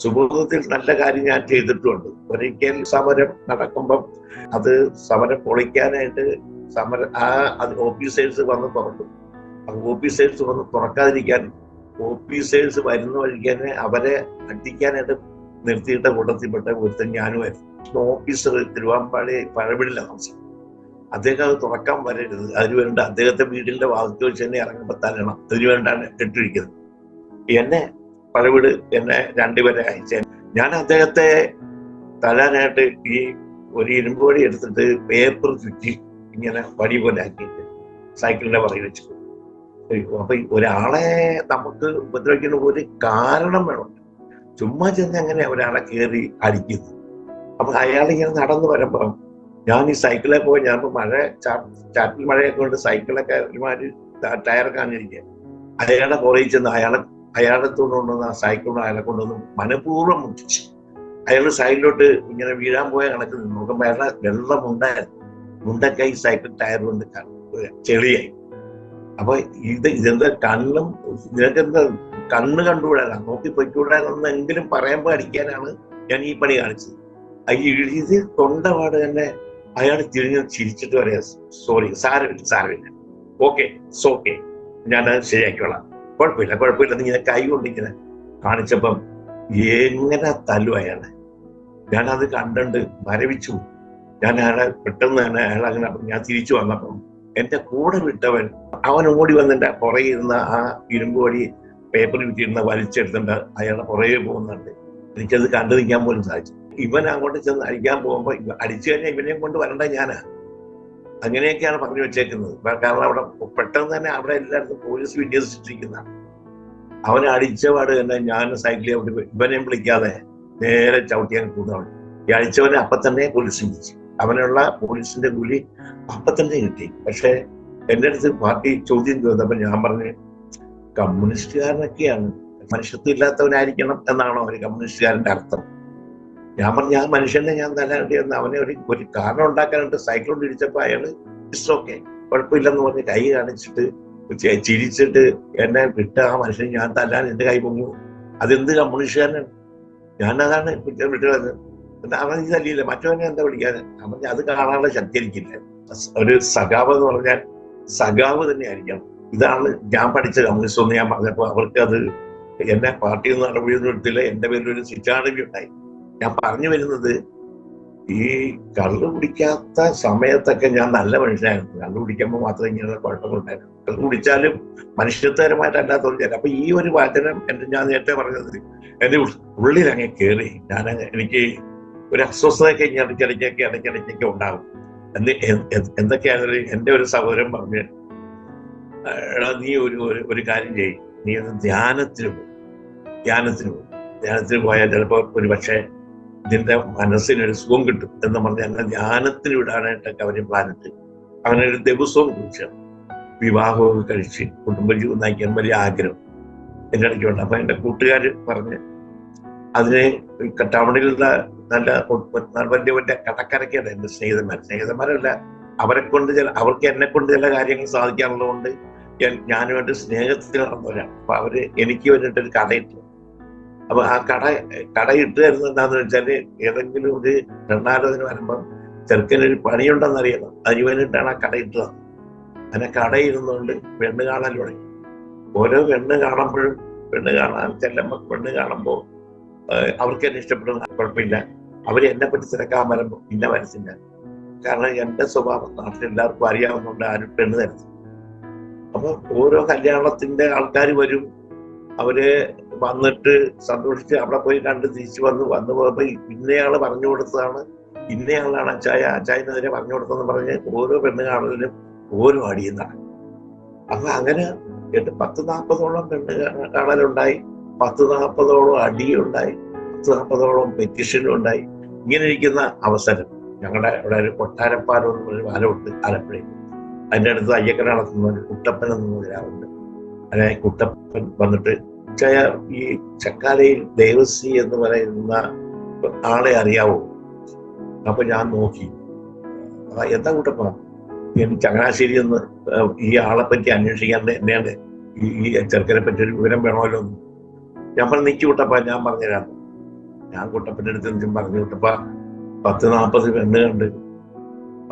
സുബോധത്തിൽ നല്ല കാര്യം ഞാൻ ചെയ്തിട്ടുമുണ്ട്. ഒരിക്കൽ സമരം നടക്കുമ്പം അത് സമരം പൊളിക്കാനായിട്ട് അത് ഓഫീസേഴ്സ് വന്ന് തുറക്കും. ഓഫീസേഴ്സ് വന്ന് തുറക്കാതിരിക്കാൻ ഓഫീസേഴ്സ് വരുന്ന വഴിക്കാനെ അവരെ അടിക്കാനായിട്ട് നിർത്തിയിട്ട കൂട്ടത്തിൽപ്പെട്ട ഒരുത്തൻ ഞാനുമായിരുന്നു. ഓഫീസർ തിരുവാമ്പാടി പഴവിടില്ല താമസം. അദ്ദേഹം അത് തുറക്കാൻ വരരുത്, അതിനുവേണ്ട അദ്ദേഹത്തെ വീടിന്റെ ഭാഗത്ത് വെച്ച് തന്നെ ഇറങ്ങുമ്പോൾ തരണം, അതിനുവേണ്ടാണ് ഇട്ടിരിക്കുന്നത്. എന്നെ പഴവിട് എന്നെ 2 പേരെ അയച്ച ഞാൻ അദ്ദേഹത്തെ തരാനായിട്ട് ഈ ഒരു ഇരുമ്പ് വടി എടുത്തിട്ട് പേപ്പർ ചുറ്റി ഇങ്ങനെ വടി പോലെ ആക്കിയിട്ട് സൈക്കിളിന്റെ പുറകിൽ വെച്ചു. അപ്പൊ ഒരാളെ നമുക്ക് ഉപദ്രവിക്കുന്ന ഒരു കാരണം വേണം. ചുമ്മാ ചെന്ന് അങ്ങനെ ഒരാളെ കയറി അടിക്കുന്നു. അപ്പൊ അയാൾ ഇങ്ങനെ നടന്നു വരുമ്പോ ഞാൻ ഈ സൈക്കിളിൽ പോയി ഞാൻ ചാറ്റിൽ മഴയൊക്കെ കൊണ്ട് സൈക്കിളൊക്കെ ഒരുമാതിരി ടയർ കാണിരിക്കുക. അയാളെ പുറകിൽ ചെന്ന് അയാളെ കൊണ്ടുവന്ന് ആ സൈക്കിളിന് അയാളെ കൊണ്ടുവന്ന് മനഃപൂർവ്വം മുട്ടിച്ച് അയാൾ സൈഡിലോട്ട് ഇങ്ങനെ വീഴാൻ പോയ കണക്ക് നിന്ന് നോക്കുമ്പോൾ അയാളെ വെള്ളം മുണ്ടൊക്കെ ഈ സൈക്കിൾ ടയർ കൊണ്ട് ചെളിയായി. അപ്പൊ ഇതെന്താ കണ്ണും നിനക്കെന്താ കണ്ണ് കണ്ടുകൂടാനാ, നോക്കി പൊയ്ക്കൂടാനെന്നെങ്കിലും പറയുമ്പോ അടിക്കാനാണ് ഞാൻ ഈ പണി കാണിച്ചത്. ഇത് തൊണ്ടപാട് തന്നെ അയാൾ തിരിഞ്ഞ് ചിരിച്ചിട്ട് പറയാ, സോറി, സാരമില്ല, ഓക്കെ ഞാൻ അത് ശരിയാക്കിക്കോളാം, കുഴപ്പമില്ല നീ ഇങ്ങനെ കൈ കൊണ്ടിങ്ങനെ കാണിച്ചപ്പം എങ്ങനെ തല്ലു അയാളെ. ഞാനത് കണ്ടുണ്ട് മരവിച്ചു. ഞാൻ അയാളെ പെട്ടെന്ന് തന്നെ അയാളങ്ങനെ ഞാൻ തിരിച്ചു വന്നപ്പം എന്റെ കൂടെ വിട്ടവൻ അവൻ ഓടി വന്നെന്റെ പുറകെ ഇരുന്ന ആ ഇരുമ്പ് വടി പേപ്പർ വിറ്റിരുന്ന വലിച്ചെടുത്തിട്ട് അയാളുടെ പുറകെ പോകുന്നുണ്ട്. എനിക്കത് കണ്ടു നിൽക്കാൻ പോലും സാധിച്ചു. ഇവൻ അങ്ങോട്ട് ചെന്ന് അടിക്കാൻ പോകുമ്പോ അടിച്ചു കഴിഞ്ഞാൽ ഇവനെയും കൊണ്ട് വരണ്ട ഞാനാ. അങ്ങനെയൊക്കെയാണ് പറഞ്ഞു വെച്ചേക്കുന്നത്. കാരണം അവിടെ പെട്ടെന്ന് തന്നെ അവിടെ എല്ലായിടത്തും പോലീസ് വിന്യസിച്ചിരിക്കുന്നതാണ്. അവനെ അടിച്ചപാട് തന്നെ ഞാൻ സൈക്കിളിൽ ഇവനെയും വിളിക്കാതെ നേരെ ചവിട്ടിയാൻ കൂടുന്നവൻ. ഈ അടിച്ചവനെ അപ്പൊ തന്നെ പോലീസ് വിളിച്ചു. അവനുള്ള പോലീസിന്റെ കൂലി അപ്പൊ തന്നെ കിട്ടി. പക്ഷെ എന്റെ അടുത്ത് പാർട്ടി ചോദ്യം ചോദിച്ചപ്പോ ഞാൻ പറഞ്ഞു, കമ്മ്യൂണിസ്റ്റുകാരനൊക്കെയാണ്, മനുഷ്യത്വം ഇല്ലാത്തവനായിരിക്കണം എന്നാണോ ഒരു കമ്മ്യൂണിസ്റ്റുകാരന്റെ അർത്ഥം? ഞാൻ പറഞ്ഞു, ആ മനുഷ്യനെ ഞാൻ തല്ലാണ്ടിയെന്ന് അവനെ ഒരു കാരണം ഉണ്ടാക്കാനായിട്ട് സൈക്കിൾ കൊണ്ട് ഇടിച്ചപ്പോ അയാള് ഇറ്റ്സ് ഓക്കെ, കുഴപ്പമില്ലെന്ന് പറഞ്ഞ് കൈ കാണിച്ചിട്ട് ചിരിച്ചിട്ട് എന്നെ വിട്ട് ആ മനുഷ്യനെ ഞാൻ തല്ലാൻ എന്റെ കൈ പൊങ്ങു. അതെന്ത് കമ്മ്യൂണിസ്റ്റുകാരനാണ്? ഞാനതാണ് വിട്ടുകളഞ്ഞത്. അവൻ തല്ലിയില്ല, മറ്റവനെ എന്താ വിളിക്കാൻ? അവൻ അത് കാണാനുള്ള ശക്തി എനിക്കില്ല. ഒരു സഖാവ് എന്ന് പറഞ്ഞാൽ സഖാവ് തന്നെ ആയിരിക്കണം. ഇതാണ് ഞാൻ പഠിച്ച കമ്മ്യൂണിസം എന്ന് ഞാൻ പറഞ്ഞപ്പോ അവർക്ക് അത് എന്നെ പാർട്ടിയിൽ നിന്ന് നടപടിയൊന്നും എടുത്തില്ല. എന്റെ പേരിൽ ഒരു ശിക്ഷാടവി ഉണ്ടായി. ഞാൻ പറഞ്ഞു വരുന്നത്, ഈ കള്ളു കുടിക്കാത്ത സമയത്തൊക്കെ ഞാൻ നല്ല മനുഷ്യനായിരുന്നു. കള്ളു കുടിക്കുമ്പോൾ മാത്രമേ ഇങ്ങനെ കുഴപ്പങ്ങളുണ്ടായിരുന്നു. കള്ളു കുടിച്ചാലും മനുഷ്യത്വപരമായിട്ടല്ലാത്ത ചില. അപ്പൊ ഈ ഒരു വചനം ഞാൻ നേരത്തെ പറഞ്ഞത് എന്റെ ഉള്ളിൽ അങ്ങ് കയറി. എനിക്ക് ഒരു അസ്വസ്ഥതയൊക്കെ ഇടയ്ക്കിടയ്ക്കൊക്കെ ഉണ്ടാകും. എന്തൊക്കെയാണെങ്കിലും എന്റെ ഒരു സഹോദരൻ പറഞ്ഞ്, നീ ഒരു കാര്യം ചെയ്യും, നീ ധ്യാനത്തിന് പോകും. ധ്യാനത്തിന് പോയാൽ ചിലപ്പോൾ ഒരു പക്ഷേ ഇതിന്റെ മനസ്സിനൊരു സുഖം കിട്ടും എന്ന് പറഞ്ഞ് എന്നെ ധ്യാനത്തിന് വിടാനായിട്ടൊക്കെ അവര് പ്ലാനിട്ട് അങ്ങനെ ഒരു ദിവസവും കുറിച്ച് വിവാഹമൊക്കെ കഴിച്ച് കുടുംബജീവിതം നയിക്കാൻ വലിയ ആഗ്രഹം എന്റെ ഇടയ്ക്കുണ്ട്. അപ്പൊ എന്റെ കൂട്ടുകാര് പറഞ്ഞ് അതിന് ടൗണിലുള്ള നല്ല വലിയ വലിയ കടക്കരക്കാണ് എന്റെ സ്നേഹിതന്മാരല്ല, അവർക്ക് എന്നെ കൊണ്ട് ചില കാര്യങ്ങൾ സാധിക്കാനുള്ളതുകൊണ്ട് ഞാനുമായിട്ട് സ്നേഹത്തിൽ നടന്നവരാണ്. അപ്പൊ അവര് എനിക്ക് വേണ്ടിയിട്ടൊരു കടയിട്ടു. അപ്പൊ ആ കടയിട്ട് തരുന്നത് എന്താന്ന് വെച്ചാല്, ഏതെങ്കിലും ഒരു രണ്ടാലോചന വരുമ്പം ചെറുക്കനൊരു പണിയുണ്ടെന്നറിയണം, അതിന് വേണ്ടിയിട്ടാണ് ആ കടയിട്ട് തന്നത്. അങ്ങനെ കടയിരുന്നുകൊണ്ട് പെണ്ണ് കാണാൻ തുടങ്ങി. ഓരോ പെണ്ണ് കാണുമ്പോഴും പെണ്ണ് കാണുമ്പോ അവർക്ക് എന്നെ ഇഷ്ടപ്പെടുന്ന കുഴപ്പമില്ല. അവര് എന്നെ പറ്റി തിരക്കാൻ വരുമ്പോ പിന്നെ വരത്തില്ല. കാരണം എന്റെ സ്വഭാവം നാട്ടിൽ എല്ലാവർക്കും അറിയാവുന്നതുകൊണ്ട് ആരും പെണ്ണ് തരുന്നു. അപ്പൊ ഓരോ കല്യാണത്തിന്റെ ആൾക്കാർ വരും. അവര് വന്നിട്ട് സന്തോഷിച്ച് അവിടെ പോയി കണ്ട് തിരിച്ചു വന്നു പോയപ്പോ ഇന്നയാള് പറഞ്ഞു കൊടുത്തതാണ്, ഇന്നയാളാണ് അച്ചായനെതിരെ പറഞ്ഞു കൊടുത്തതെന്ന് പറഞ്ഞ് ഓരോ പെണ്ണ് കാണലിനും ഓരോ അടിയും നടക്കും. അപ്പൊ അങ്ങനെ 10-40ഓളം പെണ്ണ് കാണലുണ്ടായി, 10-40ഓളം അടിയുണ്ടായി, 10-40ഓളം പെറ്റിഷനും ഉണ്ടായി. ഇങ്ങനെ ഇരിക്കുന്ന അവസരം ഞങ്ങളുടെ ഇവിടെ ഒരു കൊട്ടാരപ്പാലം എന്നൊരു പാലമുണ്ട് ആലപ്പുഴയിൽ. അതിൻ്റെ അടുത്ത് അയ്യക്കര നടത്തുന്ന ഒരു കുട്ടപ്പൻ എന്ന ഒരാളുണ്ട്. അങ്ങനെ കുട്ടപ്പൻ വന്നിട്ട്, ഈ ചക്കാലയിൽ ദേവശ്രീ എന്ന് പറയുന്ന ആളെ അറിയാവോ? അപ്പൊ ഞാൻ നോക്കി, എന്താ കുട്ടപ്പ, എനിക്ക് ചങ്ങനാശ്ശേരി എന്ന് ഈ ആളെ പറ്റി അന്വേഷിക്കാൻ എന്നെയാണ് ഈ ചെറുക്കനെ പറ്റി ഒരു വിവരം വേണമല്ലോ എന്ന്. ഞാൻ പറഞ്ഞു, നിൽക്കി കുട്ടപ്പ, ഞാൻ പറഞ്ഞുതരാം. ഞാൻ കുട്ടപ്പൻ്റെ അടുത്ത് പറഞ്ഞു, കുട്ടപ്പ 10-40 പെണ്ണ് കണ്ട്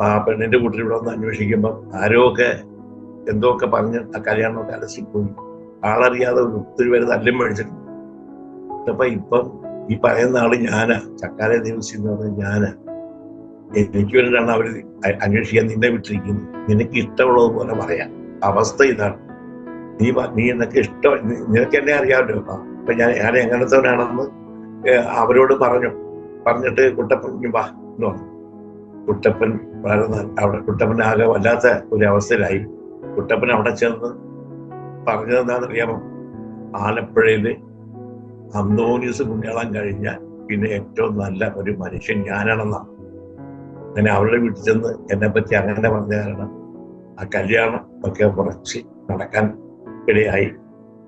ആ പെണ്ണിന്റെ കൂട്ടിൽ ഇവിടെ ഒന്ന് അന്വേഷിക്കുമ്പോ ആരോ എന്തൊക്കെ പറഞ്ഞ് ആ കല്യാണമൊക്കെ അലസിപ്പോയി. ആളറിയാതെ ഒത്തിരി പേര് തല്ലും മേടിച്ചിട്ടുണ്ട്. അപ്പൊ ഇപ്പം ഈ പറയുന്ന ആള് ഞാനാ, ചക്കാല ദേവസി എന്ന് പറഞ്ഞ ഞാനാ. എനിക്ക് വേണ്ടിയിട്ടാണ് അവര് അന്വേഷിക്കാൻ നിന്നെ വിട്ടിരിക്കുന്നത്. നിനക്ക് ഇഷ്ടമുള്ളതുപോലെ പറയാം. അവസ്ഥ ഇതാണ്. നീ എന്നൊക്കെ നിനക്ക് എന്നെ അറിയാമല്ലോ. അപ്പൊ ഞാൻ എങ്ങനത്തവനാണെന്ന് അവരോട് പറഞ്ഞിട്ട് കുട്ടപ്പൻ വാ എന്ന് പറഞ്ഞു. കുട്ടപ്പൻ അവിടെ കുട്ടപ്പൻ ആകെ വല്ലാത്ത ഒരു അവസ്ഥയിലായി. കുട്ടപ്പൻ അവിടെ ചെന്ന് പറഞ്ഞത് എന്താണെന്നറിയാമോ? ആലപ്പുഴയില് അന്തോണീസ് പുണ്യാളം കഴിഞ്ഞാൽ പിന്നെ ഏറ്റവും നല്ല ഒരു മനുഷ്യൻ ഞാനാണെന്നാണ്. അങ്ങനെ അവരുടെ വീട്ടിൽ ചെന്ന് എന്നെ പറ്റി അങ്ങനെ പറഞ്ഞ കാരണം ആ കല്യാണം ഒക്കെ കുറച്ച് നടക്കാൻ ഇടയായി.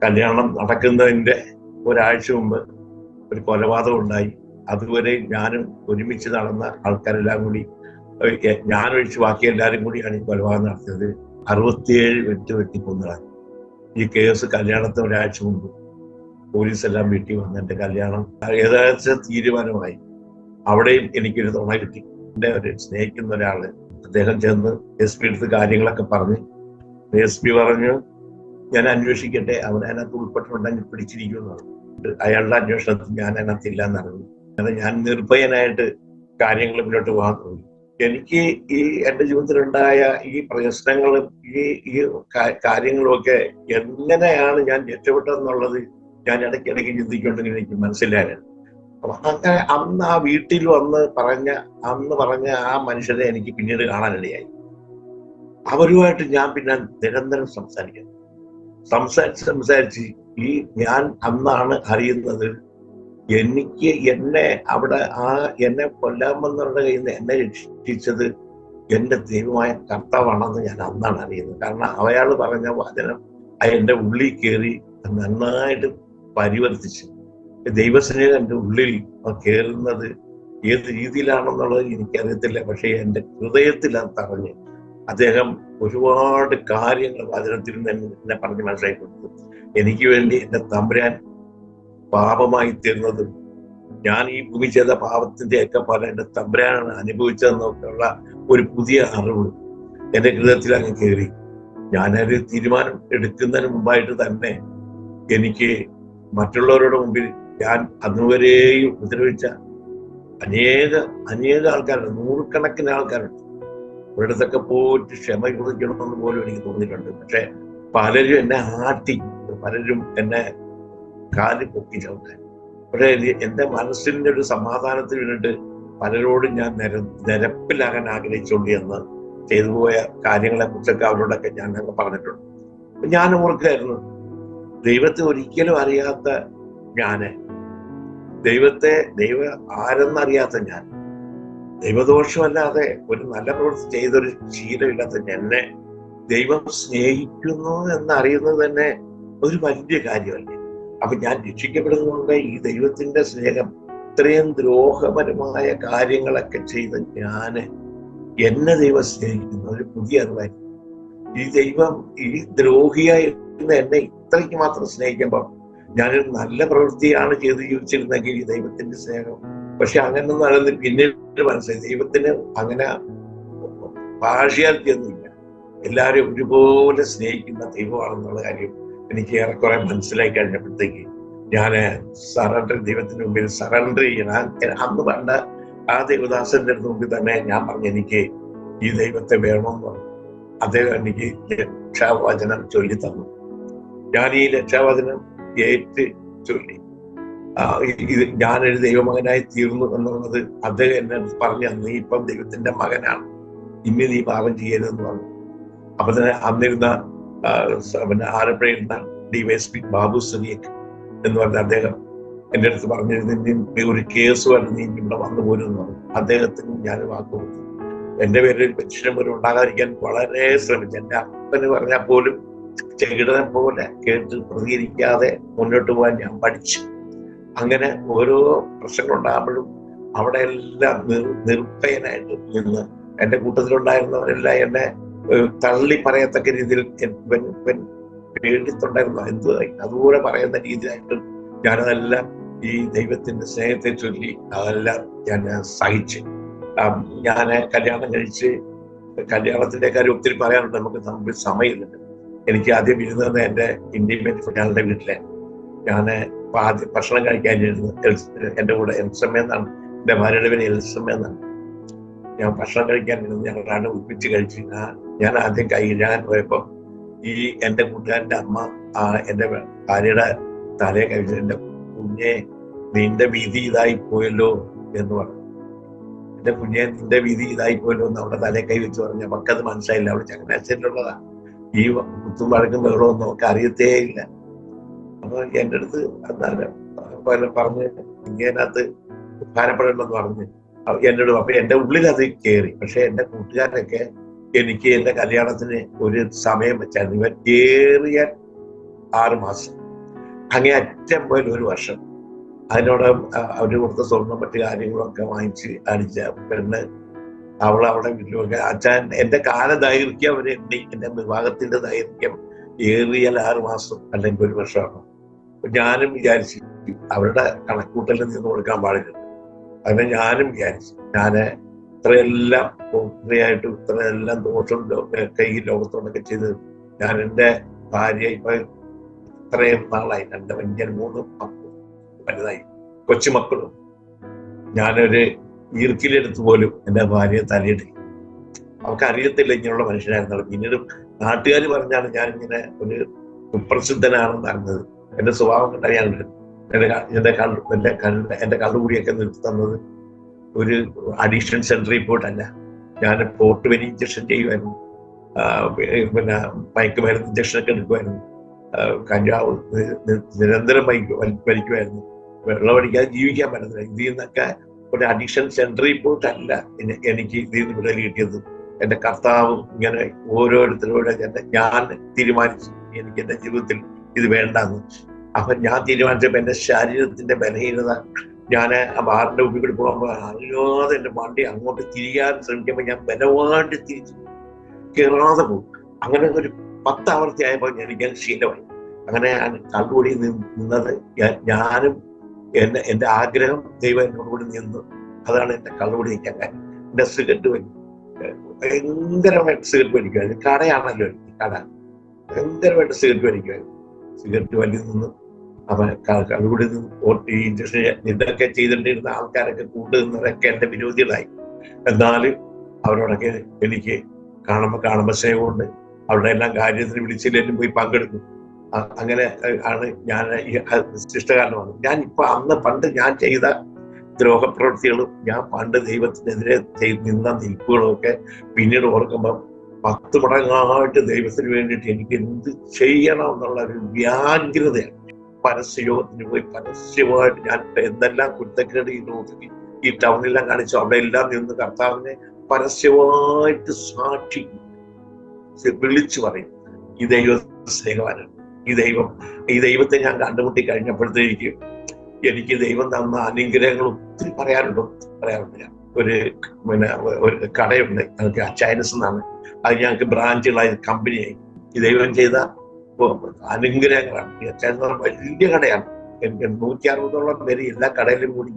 കല്യാണം നടക്കുന്നതിന്റെ ഒരാഴ്ച മുമ്പ് ഒരു കൊലപാതകം ഉണ്ടായി. അതുവരെ ഞാനും ഒരുമിച്ച് നടന്ന ആൾക്കാരെല്ലാം കൂടി, ഞാനൊഴിച്ച് ബാക്കി എല്ലാവരും കൂടിയാണ് ഈ കൊലപാതകം നടത്തിയത്. 67 വെട്ടിക്കൊന്നതാണ്. ഈ കേസ് കല്യാണത്തിന് ഒരാഴ്ച മുമ്പ് പോലീസ് എല്ലാം വീട്ടിൽ വന്ന് എന്റെ കല്യാണം ഏകദേശം തീരുമാനമായി. അവിടെയും എനിക്കൊരു തുണ കിട്ടി. എന്റെ ഒരു സ്നേഹിക്കുന്ന ഒരാള്, അദ്ദേഹം ചെന്ന് SP അടുത്ത് കാര്യങ്ങളൊക്കെ പറഞ്ഞ്, SP പറഞ്ഞു ഞാൻ അന്വേഷിക്കട്ടെ, അവനതിനകത്ത് ഉൾപ്പെട്ടിട്ടുണ്ടെങ്കിൽ പിടിച്ചിരിക്കുമെന്ന് പറഞ്ഞു. അയാളുടെ അന്വേഷണത്തിൽ ഞാൻ അതിനകത്തില്ല എന്നറിഞ്ഞു. അത് ഞാൻ നിർഭയനായിട്ട് കാര്യങ്ങൾ മുന്നോട്ട് പോകാൻ തോന്നി. എനിക്ക് ഈ എൻ്റെ ജീവിതത്തിലുണ്ടായ ഈ പ്രശ്നങ്ങളും ഈ കാര്യങ്ങളും ഒക്കെ എങ്ങനെയാണ് ഞാൻ രക്ഷപ്പെട്ടതെന്നുള്ളത് ഞാൻ ഇടയ്ക്കിടയ്ക്ക് ചിന്തിക്കൊണ്ടെങ്കിൽ എനിക്ക് മനസ്സിലായിരുന്നു. അപ്പൊ അങ്ങനെ അന്ന് ആ വീട്ടിൽ അന്ന് പറഞ്ഞ ആ മനുഷ്യരെ എനിക്ക് പിന്നീട് കാണാനിടയായി. അവരുമായിട്ട് ഞാൻ പിന്നെ നിരന്തരം സംസാരിച്ച് ഞാൻ അന്നാണ് അറിയുന്നത്, എന്നെ അവിടെ എന്നെ കൊല്ലാമെന്നവരുടെ കയ്യിൽ നിന്ന് എന്നെ രക്ഷിച്ചത് എൻ്റെ ദൈവമായ കർത്താവാണെന്ന് ഞാൻ അന്നാണ് അറിയുന്നത്. കാരണം അയാൾ പറഞ്ഞ വചനം എൻ്റെ ഉള്ളിൽ കയറി നന്നായിട്ട് പരിവർത്തിച്ചു. ദൈവസ്നേഹം എൻ്റെ ഉള്ളിൽ കയറുന്നത് ഏത് രീതിയിലാണെന്നുള്ളത് എനിക്കറിയത്തില്ല. പക്ഷേ എൻ്റെ ഹൃദയത്തിൽ അത് തറഞ്ഞ് അദ്ദേഹം ഒരുപാട് കാര്യങ്ങൾ വചനത്തിൽ നിന്ന് എന്നെ പറഞ്ഞ് മനസ്സിലാക്കി കൊടുത്തു. എനിക്ക് വേണ്ടി എൻ്റെ തമ്പുരാൻ പാപമായി തീർന്നതും ഞാൻ ഈ ഭൂമി ചെയ്ത പാപത്തിന്റെ ഒക്കെ പല എൻ്റെ തമ്പുരാനാണ് അനുഭവിച്ചതെന്നൊക്കെയുള്ള ഒരു പുതിയ അറിവ് എൻ്റെ ഹൃദയത്തിൽ അങ്ങ് കയറി. ഞാനൊരു തീരുമാനം എടുക്കുന്നതിന് മുമ്പായിട്ട് തന്നെ എനിക്ക് മറ്റുള്ളവരുടെ മുമ്പിൽ ഞാൻ അതുവരെയും ഉപദ്രവിച്ച അനേക ആൾക്കാരുണ്ട്, നൂറുകണക്കിന് ആൾക്കാരുണ്ട്. ഒരിടത്തൊക്കെ പോയിട്ട് ക്ഷമ ചോദിക്കണമെന്ന് പോലും എനിക്ക് തോന്നിയിട്ടുണ്ട്. പക്ഷെ പലരും എന്നെ പലരും എന്നെ കാല് പൊക്കി ചവിട്ടാൻ. പക്ഷേ എൻ്റെ മനസ്സിൻ്റെ ഒരു സമാധാനത്തിന് വേണ്ടിയിട്ട് പലരോടും ഞാൻ നിരപ്പിലാകാൻ ആഗ്രഹിച്ചുകൊണ്ട് എന്ന് ചെയ്തു പോയ കാര്യങ്ങളെ കുറിച്ചൊക്കെ അവരോടൊക്കെ ഞാൻ പറഞ്ഞിട്ടുണ്ട്. ഞാൻ ഓർക്കായിരുന്നു, ദൈവത്തെ ഒരിക്കലും അറിയാത്ത ഞാന്, ദൈവം ആരെന്നറിയാത്ത ഞാൻ, ദൈവദോഷമല്ലാതെ ഒരു നല്ല പ്രവൃത്തി ചെയ്തൊരു ശീലമില്ലാത്ത എന്നെ ദൈവം സ്നേഹിക്കുന്നു എന്നറിയുന്നത് തന്നെ ഒരു വലിയ കാര്യമല്ലേ. അപ്പൊ ഞാൻ രക്ഷിക്കപ്പെടുന്നതുകൊണ്ട് ഈ ദൈവത്തിന്റെ സ്നേഹം, ഇത്രയും ദ്രോഹപരമായ കാര്യങ്ങളൊക്കെ ചെയ്ത് എന്നെ ദൈവം സ്നേഹിക്കുന്നു ഒരു പുതിയ അറിവായി. ഈ ദ്രോഹിയായിരുന്ന എന്നെ ഇത്രയ്ക്ക് മാത്രം സ്നേഹിക്കുമ്പോൾ ഞാനൊരു നല്ല പ്രവൃത്തിയാണ് ചെയ്ത് ജീവിച്ചിരുന്നെങ്കിൽ ഈ ദൈവത്തിന്റെ സ്നേഹം. പക്ഷെ അങ്ങനൊന്നും അല്ലെന്ന് പിന്നീട് മനസ്സിലായി. ദൈവത്തിന് അങ്ങനെ പാർഷ്യാലിറ്റി ഒന്നുമില്ല, എല്ലാവരും ഒരുപോലെ സ്നേഹിക്കുന്ന ദൈവമാണെന്നുള്ള കാര്യം എനിക്ക് ഏറെക്കുറെ മനസ്സിലായി കഴിഞ്ഞപ്പോഴത്തേക്ക് ഞാൻ ദൈവത്തിന് മുമ്പിൽ സറണ്ടർ ചെയ്യണം. അന്ന് പണ്ട ആ ദൈവദാസന്റെ മുമ്പിൽ തന്നെ ഞാൻ പറഞ്ഞു, എനിക്ക് ഈ ദൈവത്തെ വേണമെന്ന് പറഞ്ഞു. അദ്ദേഹം എനിക്ക് രക്ഷാവചനം ചൊല്ലി തന്നു. ഞാൻ ഈ രക്ഷാവചനം ഏറ്റ് ചൊല്ലി ഞാനൊരു ദൈവമകനായി തീർന്നു എന്നുള്ളത് അദ്ദേഹം എന്നെ പറഞ്ഞു, നീ ഇപ്പം ദൈവത്തിന്റെ മകനാണ്, ഇനി നീ പാപം ചെയ്യരുതെന്ന് പറഞ്ഞു. അപ്പൊ തന്നെ അന്നിരുന്ന ആലപ്പുഴയിരുന്ന DYSP ബാബു സരിയക് എന്ന് പറഞ്ഞ അദ്ദേഹം എൻ്റെ അടുത്ത് പറഞ്ഞിരുന്നു, ഒരു കേസുമായിട്ട് നീ ഇവിടെ വന്നു പോരും എന്ന് പറഞ്ഞു. അദ്ദേഹത്തിന് ഞാൻ വാക്ക് കൊടുത്തു. എൻ്റെ പേരിൽ ഒരു പെൻഷനും പോലും ഉണ്ടാകാതിരിക്കാൻ വളരെ ശ്രമിച്ചു. എൻ്റെ അപ്പന് പറഞ്ഞാൽ പോലും ചെകിടനെ പോലെ കേട്ട് പ്രതികരിക്കാതെ മുന്നോട്ട് പോകാൻ ഞാൻ പഠിച്ചു. അങ്ങനെ ഓരോ പ്രശ്നങ്ങളുണ്ടാകുമ്പോഴും അവിടെ എല്ലാം നിർഭയനായിട്ട് നിന്ന് എൻ്റെ കൂട്ടത്തിലുണ്ടായിരുന്നവരെല്ലാം എന്നെ തള്ളി പറയത്തക്ക രീതിയിൽ പേടിത്തുണ്ടായിരുന്നു. അതുപോലെ പറയുന്ന രീതിയിലായിട്ട് ഞാനതെല്ലാം ഈ ദൈവത്തിന്റെ സ്നേഹത്തെ ചൊല്ലി അതെല്ലാം ഞാൻ സഹിച്ച്. ഞാൻ കല്യാണം കഴിച്ച്, കല്യാണത്തിന്റെ കാര്യം ഒത്തിരി പറയാനുണ്ട്, നമുക്ക് തമ്മിൽ സമയമില്ല. എനിക്ക് ആദ്യം ഇരുന്നത് എൻ്റെ ഇന്റിമേറ്റ് ഞങ്ങളുടെ വീട്ടിലെ ഞാൻ ആദ്യം ഭക്ഷണം കഴിക്കാനിരുന്നു. എൻ്റെ കൂടെ എൽസമ്മ എന്നാണ്, എൻ്റെ ഭാര്യയുടെ പേര് എൽസമ്മ എന്നാണ്. ഞാൻ ഭക്ഷണം കഴിക്കാനിരുന്നു, ഞങ്ങളാണ് ഒരുമിച്ച് കഴിച്ച്. ഞാൻ ആദ്യം കൈകഴുകാൻ പോയപ്പോൾ ഈ എൻ്റെ കൂട്ടുകാരൻ്റെ അമ്മ എൻ്റെ ഭാര്യയുടെ തലയെ കഴിച്ചു, എൻ്റെ കുഞ്ഞെ നിന്റെ വിധി ഇതായി പോയല്ലോ എന്ന് പറഞ്ഞു. എൻ്റെ കുഞ്ഞെ നിന്റെ വിധി ഇതായി പോയല്ലോ എന്ന് അവിടെ തലയെ കൈ വെച്ച് പറഞ്ഞു. നമുക്കത് മനസ്സിലായില്ല, അവിടെ ചങ്ങനാശ്ശേരിയിലുള്ളതാ. ഈ കുത്തും വഴക്കും ബഹളവും നമുക്ക് അറിയത്തേ ഇല്ല. അപ്പൊ എൻ്റെ അടുത്ത് പറഞ്ഞ് ഇങ്ങനകത്ത് ഭാരപ്പെടേണ്ടെന്ന് പറഞ്ഞ് എന്നോട്. അപ്പൊ എൻ്റെ ഉള്ളിൽ അത് കയറി. പക്ഷെ എൻ്റെ കൂട്ടുകാരൊക്കെ എനിക്ക് എൻ്റെ കല്യാണത്തിന് ഒരു സമയം വെച്ചായിരുന്നു. ഇവൻ ഏറിയ 6 മാസം, അങ്ങേ അറ്റം പോയാൽ 1 വർഷം. അതിനോട് അവര് കൊടുത്ത സ്വർണ്ണം മറ്റു കാര്യങ്ങളൊക്കെ വാങ്ങിച്ച് അടിച്ച പെണ്ണ് അവിടെ വീട്ടിലൊക്കെ അച്ഛൻ എൻ്റെ കാലദൈർഘ്യം അവര് എണ്ണി. എൻ്റെ വിവാഹത്തിന്റെ ദൈർഘ്യം ഏറിയാൽ 6 മാസം അല്ലെങ്കിൽ 1 വർഷമാണ്. ഞാനും വിചാരിച്ചു അവരുടെ കണക്കൂട്ടലിൽ നിന്ന് കൊടുക്കാൻ പാടില്ല. അങ്ങനെ ഞാനും വിചാരിച്ചു ഇത്രയെല്ലാം ആയിട്ടും ഇത്രയെല്ലാം ദോഷം ഒക്കെ ഈ ലോകത്തോടൊക്കെ ചെയ്ത് ഞാൻ എൻ്റെ ഭാര്യ ഇപ്പൊ ഇത്രയും നാളായി, 2 3 മക്കൾ വലുതായി. കൊച്ചുമക്കളും ഞാനൊരു ഈർക്കിലെടുത്ത് പോലും എൻ്റെ ഭാര്യയെ തലയിട്ട്. അവർക്ക് അറിയത്തില്ല ഇങ്ങനെയുള്ള മനുഷ്യനായിരുന്നത്. പിന്നീട് നാട്ടുകാർ പറഞ്ഞാണ് ഞാൻ ഇങ്ങനെ ഒരു കുപ്രസിദ്ധനാണെന്ന് അറിഞ്ഞത്. എന്റെ സ്വഭാവം കണ്ട ഞാൻ എന്റെ കള്ളുകൂടിയൊക്കെ നിർത്തി തന്നത് ഒരു അഡീഷൻ സെന്ററിൽ പോയിട്ടല്ല. ഞാൻ പോർട്ടുവലി ഇഞ്ചക്ഷൻ ചെയ്യുമായിരുന്നു, പിന്നെ മയക്കുമരുന്ന് ഇഞ്ചക്ഷനൊക്കെ എടുക്കുമായിരുന്നു, കഞ്ചാവ് നിരന്തരം വലിക്കുമായിരുന്നു. വെള്ളമടിക്കാതെ ജീവിക്കാൻ പറ്റുന്നില്ല. ഇതിൽ നിന്നൊക്കെ ഒരു അഡിക്ഷൻ സെന്ററിൽ പോയിട്ടല്ല എനിക്ക് ഇതിൽ നിന്ന് വിടൽ കിട്ടിയത്. എന്റെ കർത്താവ് ഇങ്ങനെ ഓരോരുത്തരോടെ ഞാൻ തീരുമാനിച്ചു എനിക്ക് എന്റെ ജീവിതത്തിൽ ഇത് വേണ്ടെന്ന്. അപ്പൊ ഞാൻ തീരുമാനിച്ചപ്പോ എന്റെ ശരീരത്തിന്റെ ബലഹീനത, ഞാൻ ആ ബാറിന്റെ മുമ്പിൽ കൂടി പോകുമ്പോൾ അറിയാതെ എന്റെ വണ്ടി അങ്ങോട്ട് തിരിയാൻ ശ്രമിക്കുമ്പോൾ ഞാൻ ബലമായിട്ട് തിരിച്ചു കയറാതെ പോകും. അങ്ങനെ ഒരു 10 ആവർത്തി ആയപ്പോൾ എനിക്ക് ശീലമായി. അങ്ങനെ ഞാൻ കള്ളുകൂടി നിന്നത് ഞാനും എന്റെ ആഗ്രഹം ദൈവം എന്നോട് കൂടി നിന്നു. അതാണ് എന്റെ കള്ളുകൂടി നിൽക്കാൻ കാര്യം. എന്റെ സിഗരറ്റ് വലിക്കും, ഭയങ്കരമായിട്ട് സിഗരറ്റ് വലിക്കുമായിരുന്നു. കടയാണല്ലോ എനിക്ക്, കട ഭയങ്കരമായിട്ട് സിഗരറ്റ് വലിക്കുമായിരുന്നു. സിഗരറ്റ് വലി നിന്ന് അവൻ കള്ളുകൂടി ഈ ഇഞ്ചക്ഷൻ ഇതൊക്കെ ചെയ്തിട്ടിരുന്ന ആൾക്കാരൊക്കെ കൂട്ടുന്നവരൊക്കെ എന്റെ വിരോധികളായി. എന്നാലും അവരോടൊക്കെ എനിക്ക് കാണുമ്പോ സ്നേഹമുണ്ട്. അവരുടെ എല്ലാം കാര്യത്തിന് വിളിച്ചില്ലേലും പോയി പങ്കെടുക്കും. അങ്ങനെ ആണ് ഞാൻ ഈ ശിഷ്ടകാലമാണ്. ഞാൻ ഇപ്പൊ പണ്ട് ഞാൻ ചെയ്ത ദ്രോഹപ്രവൃത്തികളും ഞാൻ പണ്ട് ദൈവത്തിനെതിരെ നിന്ന നിൽപ്പുകളും ഒക്കെ പിന്നീട് ഓർക്കുമ്പോൾ 10 മടങ്ങായിട്ട് ദൈവത്തിന് വേണ്ടിയിട്ട് എനിക്ക് എന്ത് ചെയ്യണം എന്നുള്ള ഒരു വ്യാഗ്രതയാണ്. പരസ്യയോഗത്തിന് പോയി പരസ്യമായിട്ട് ഞാൻ എന്തെല്ലാം കുരുത്തക്കേട് ഈ ടൗണിലെല്ലാം കാണിച്ചു അവിടെ എല്ലാം നിന്ന് കർത്താവിനെ പരസ്യമായിട്ട് സാക്ഷി വിളിച്ചു പറയും. ഈ ദൈവ സ്നേഹവാനാണ്. ഈ ദൈവത്തെ ഞാൻ കണ്ടുമുട്ടി കഴിഞ്ഞപ്പോഴത്തേക്ക് എനിക്ക് ദൈവം തന്ന അനുഗ്രഹങ്ങൾ ഒത്തിരി പറയാറുണ്ട്. ഞാൻ ഒരു കടയുണ്ട്, ഞങ്ങൾക്ക് ചൈനസ് എന്നാണ്. അത് ഞങ്ങൾക്ക് ബ്രാഞ്ചുകളായി കമ്പനിയായി. ഈ ദൈവം ചെയ്ത അനുഗ്രഹങ്ങളാണ്. വലിയ കടയാണ്. എനിക്ക് 160ഓളം പേര് എല്ലാ കടയിലും കൂടി.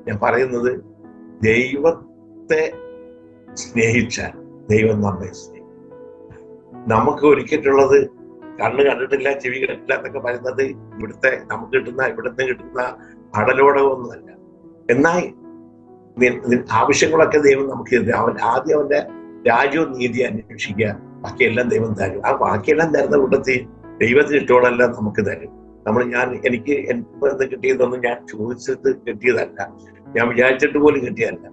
ഞാൻ പറയുന്നത്, ദൈവത്തെ സ്നേഹിച്ചാൽ ദൈവം നമ്മെ സ്നേഹിക്കും. നമുക്ക് ഒരുക്കിയിട്ടുള്ളത് കണ്ണ് കണ്ടിട്ടില്ല, ചെവി കേട്ടില്ല എന്നൊക്കെ പറയുന്നത് ഇവിടുന്ന് കിട്ടുന്ന അടലോടകമൊന്നുമല്ല. എന്നാൽ ആവശ്യങ്ങളൊക്കെ ദൈവം നമുക്ക് ആദ്യം അവന്റെ രാജ്യവും നീതി അന്വേഷിക്കുക, ബാക്കിയെല്ലാം ദൈവം തരും. ആ ബാക്കിയെല്ലാം തരുന്ന കൂട്ടത്തിൽ ദൈവത്തിന് ഇഷ്ടമുള്ളതെല്ലാം നമുക്ക് തരും. എനിക്ക് എന്ത് കിട്ടിയതൊന്നും ഞാൻ ചോദിച്ചിട്ട് കിട്ടിയതല്ല, ഞാൻ വിചാരിച്ചിട്ട് പോലും കിട്ടിയതല്ല.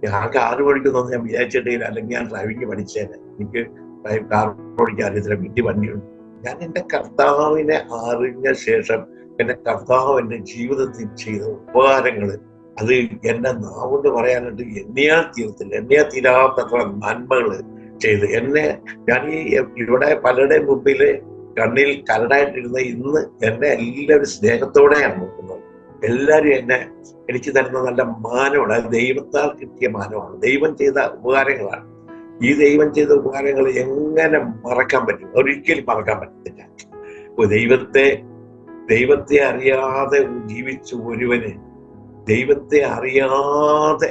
ഞങ്ങൾക്ക് 6 മണിക്കൊന്നും ഞാൻ വിചാരിച്ചിട്ടില്ല. അല്ലെങ്കിൽ ഞാൻ ഡ്രൈവിംഗ് പഠിച്ചേനെ. എനിക്ക് കാർ ഓടിക്കാൻ അറിയത്തില്ല, വീട്ടിൽ വണ്ടിയുണ്ട്. ഞാൻ എന്റെ കർത്താവിനെ അറിഞ്ഞ ശേഷം എന്റെ കർത്താവ് എന്റെ ജീവിതത്തിൽ ചെയ്ത ഉപകാരങ്ങള് അത് എന്നെ നാവുകൊണ്ട് പറയാനായിട്ട് എന്നെയാ തീരാത്തത്ര നന്മകള് ചെയ്ത് ഞാൻ ഇവിടെ പലരുടെ മുമ്പില് കണ്ണിൽ കരടായിട്ടിരുന്ന ഇന്ന് എന്നെ എല്ലാവരും സ്നേഹത്തോടെയാണ് നോക്കുന്നത്. എല്ലാവരും എനിക്ക് തരുന്ന നല്ല മാനമാണ്. അത് ദൈവത്താൽ കിട്ടിയ മാനമാണ്. ദൈവം ചെയ്ത ഉപകാരങ്ങളാണ്. ഈ ദൈവം ചെയ്ത ഉപകാരങ്ങൾ എങ്ങനെ മറക്കാൻ പറ്റും? ഒരിക്കലും മറക്കാൻ പറ്റത്തില്ല. ദൈവത്തെ അറിയാതെ ജീവിച്ച ഒരുവന്, ദൈവത്തെ അറിയാതെ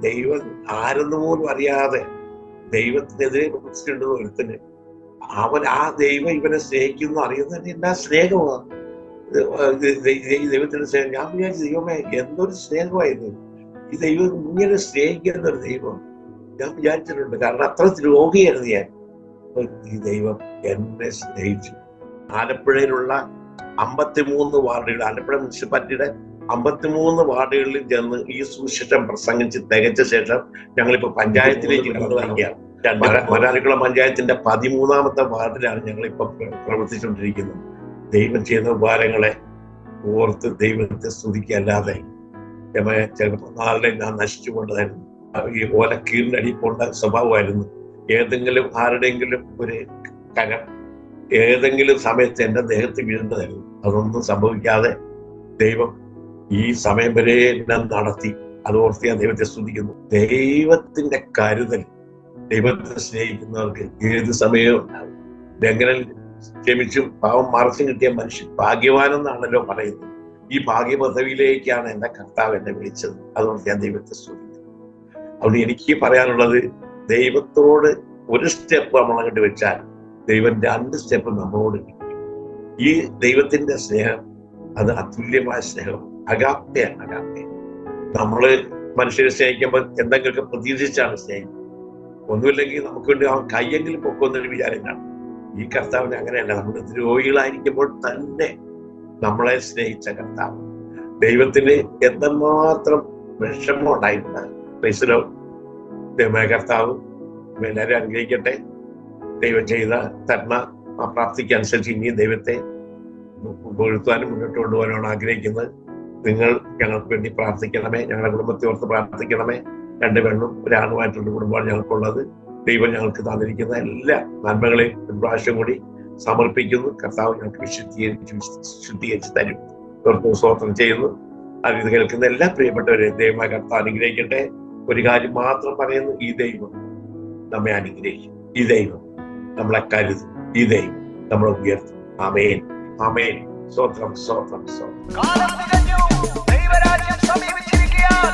ദൈവം ആരെന്ന് പോലും അറിയാതെ ദൈവത്തിനെതിരെ പ്രവർത്തിച്ചിട്ടുണ്ടോ ഒരുത്തിന്, ആ ദൈവം ഇവനെ സ്നേഹിക്കുന്നു അറിയുന്നത് എന്നാ സ്നേഹമാണ്. ദൈവത്തിന്റെ സ്നേഹം ഞാൻ വിചാരിച്ചു, ദൈവമേ എന്തൊരു സ്നേഹമായിരുന്നു ഈ ദൈവം, ഇങ്ങനെ സ്നേഹിക്കുന്ന ഒരു ദൈവം ഞാൻ വിചാരിച്ചിട്ടുണ്ട്. കാരണം അത്ര ദ്രോഹിയായിരുന്നു ഞാൻ. ഈ ദൈവം എന്നെ സ്നേഹിച്ചു. ആലപ്പുഴയിലുള്ള 53 വാർഡുകൾ, ആലപ്പുഴ മുനിസിപ്പാലിറ്റിയുടെ 53 വാർഡുകളിൽ ചെന്ന് ഈ സുവിശേഷം പ്രസംഗിച്ച് തികച്ച ശേഷം ഞങ്ങളിപ്പോ പഞ്ചായത്തിലേക്ക് കടന്നു വരികയാണ്. മലയാളിക്കുളം പഞ്ചായത്തിന്റെ 13ാമത്തെ വാർഡിലാണ് ഞങ്ങളിപ്പോ പ്രവർത്തിച്ചുകൊണ്ടിരിക്കുന്നത്. ദൈവം ചെയ്ത ഉപകാരങ്ങളെ ഓർത്ത് ദൈവത്തെ സ്തുതിക്കല്ലാതെ ചിലപ്പോൾ നാളെ ഞാൻ നശിച്ചുകൊണ്ടതായിരുന്നു. ഈ ഓലക്കീറിനടി പോണ്ട സ്വഭാവമായിരുന്നു. ഏതെങ്കിലും ആരുടെയെങ്കിലും ഒരു കരം ഏതെങ്കിലും സമയത്ത് എന്റെ ദേഹത്ത് വീഴേണ്ടതായിരുന്നു. അതൊന്നും സംഭവിക്കാതെ ദൈവം ഈ സമയം വരെ എന്നെ നടത്തി. അതോർത്ത് ഞാൻ ദൈവത്തെ സ്തുതിക്കുന്നു. ദൈവത്തിന്റെ കരുതൽ ദൈവത്തെ സ്നേഹിക്കുന്നവർക്ക് ഏത് സമയവും ഉണ്ടാകും. എങ്ങനെ ക്ഷമിച്ചും പാവം മറച്ചും കിട്ടിയ മനുഷ്യൻ ഭാഗ്യവാനെന്നാണല്ലോ പറയുന്നത്. ഈ ഭാഗ്യ പദവിയിലേക്കാണ് എന്റെ കർത്താവ് എന്നെ വിളിച്ചത്. അതുകൊണ്ട് ഞാൻ ദൈവത്തെ സ്തുതിക്കുന്നു. അതുകൊണ്ട് എനിക്ക് പറയാനുള്ളത്, ദൈവത്തോട് ഒരു സ്റ്റെപ്പ് നമ്മൾ അങ്ങോട്ട് വെച്ചാൽ ദൈവം 2 സ്റ്റെപ്പ് നമ്മളോട് കിട്ടും. ഈ ദൈവത്തിന്റെ സ്നേഹം അത് അതുല്യമായ സ്നേഹം, അഗാപ്പയാണ്. അഗാപ്പെ നമ്മള് മനുഷ്യരെ സ്നേഹിക്കുമ്പോൾ എന്തെങ്കിലുമൊക്കെ പ്രതീക്ഷിച്ചാണ് സ്നേഹിക്കുന്നത്. ഒന്നുമില്ലെങ്കിൽ നമുക്ക് വേണ്ടി അവൻ കയ്യെങ്കിലും പൊക്കുന്നൊരു വിചാരം കാണും. ഈ കർത്താവിനെ അങ്ങനെയല്ല. നമ്മൾ ദ്രോഹികളായിരിക്കുമ്പോൾ തന്നെ നമ്മളെ സ്നേഹിച്ച കർത്താവ്. ദൈവത്തിന് എന്തുമാത്രം വിഷമം ഉണ്ടായിട്ടുണ്ട്. പൈസലോ ദൈവമായ കർത്താവ് എല്ലാവരും അനുഗ്രഹിക്കട്ടെ. ദൈവം ചെയ്ത തരുന്ന ആ പ്രാപ്തിക്ക് അനുസരിച്ച് ഇനിയും ദൈവത്തെ പൊഴുത്താനും മുന്നോട്ട് കൊണ്ടുപോകാനാണ് ആഗ്രഹിക്കുന്നത്. നിങ്ങൾ ഞങ്ങൾക്ക് വേണ്ടി പ്രാർത്ഥിക്കണമേ. ഞങ്ങളുടെ കുടുംബത്തെ ഓർത്ത് പ്രാർത്ഥിക്കണമേ. 2 പെണ്ണും 1 ആണുമായിട്ടുള്ള കുടുംബമാണ് ഞങ്ങൾക്കുള്ളത്. ദൈവം ഞങ്ങൾക്ക് തന്നിരിക്കുന്ന എല്ലാ നന്മകളെയും ഒരു പ്രാവശ്യം കൂടി സമർപ്പിക്കുന്നു. കർത്താവ് ഞങ്ങൾക്ക് ശുദ്ധീകരിച്ച് തരും. ഓർത്ത് സ്തോത്രം ചെയ്യുന്നു. അത് ഇത് കേൾക്കുന്ന എല്ലാ പ്രിയപ്പെട്ടവരെ ദൈവമായ കർത്താവ് അനുഗ്രഹിക്കട്ടെ. ഒരു കാര്യം മാത്രം പറയുന്നു, ഈ ദൈവം നമ്മെ അനുഗ്രഹിക്കും. ഈ ദൈവം നമ്മളെ കരുതും. ഈ ദൈവം നമ്മളെ ഉയർത്തും. ആമേൻ, ആമേൻ. സ്തോത്രം, സ്തോത്രം, സ്തോത്രം. കാലം തികഞ്ഞു, ദൈവരാജ്യം സമീപിച്ചിരിക്കുകയാൽ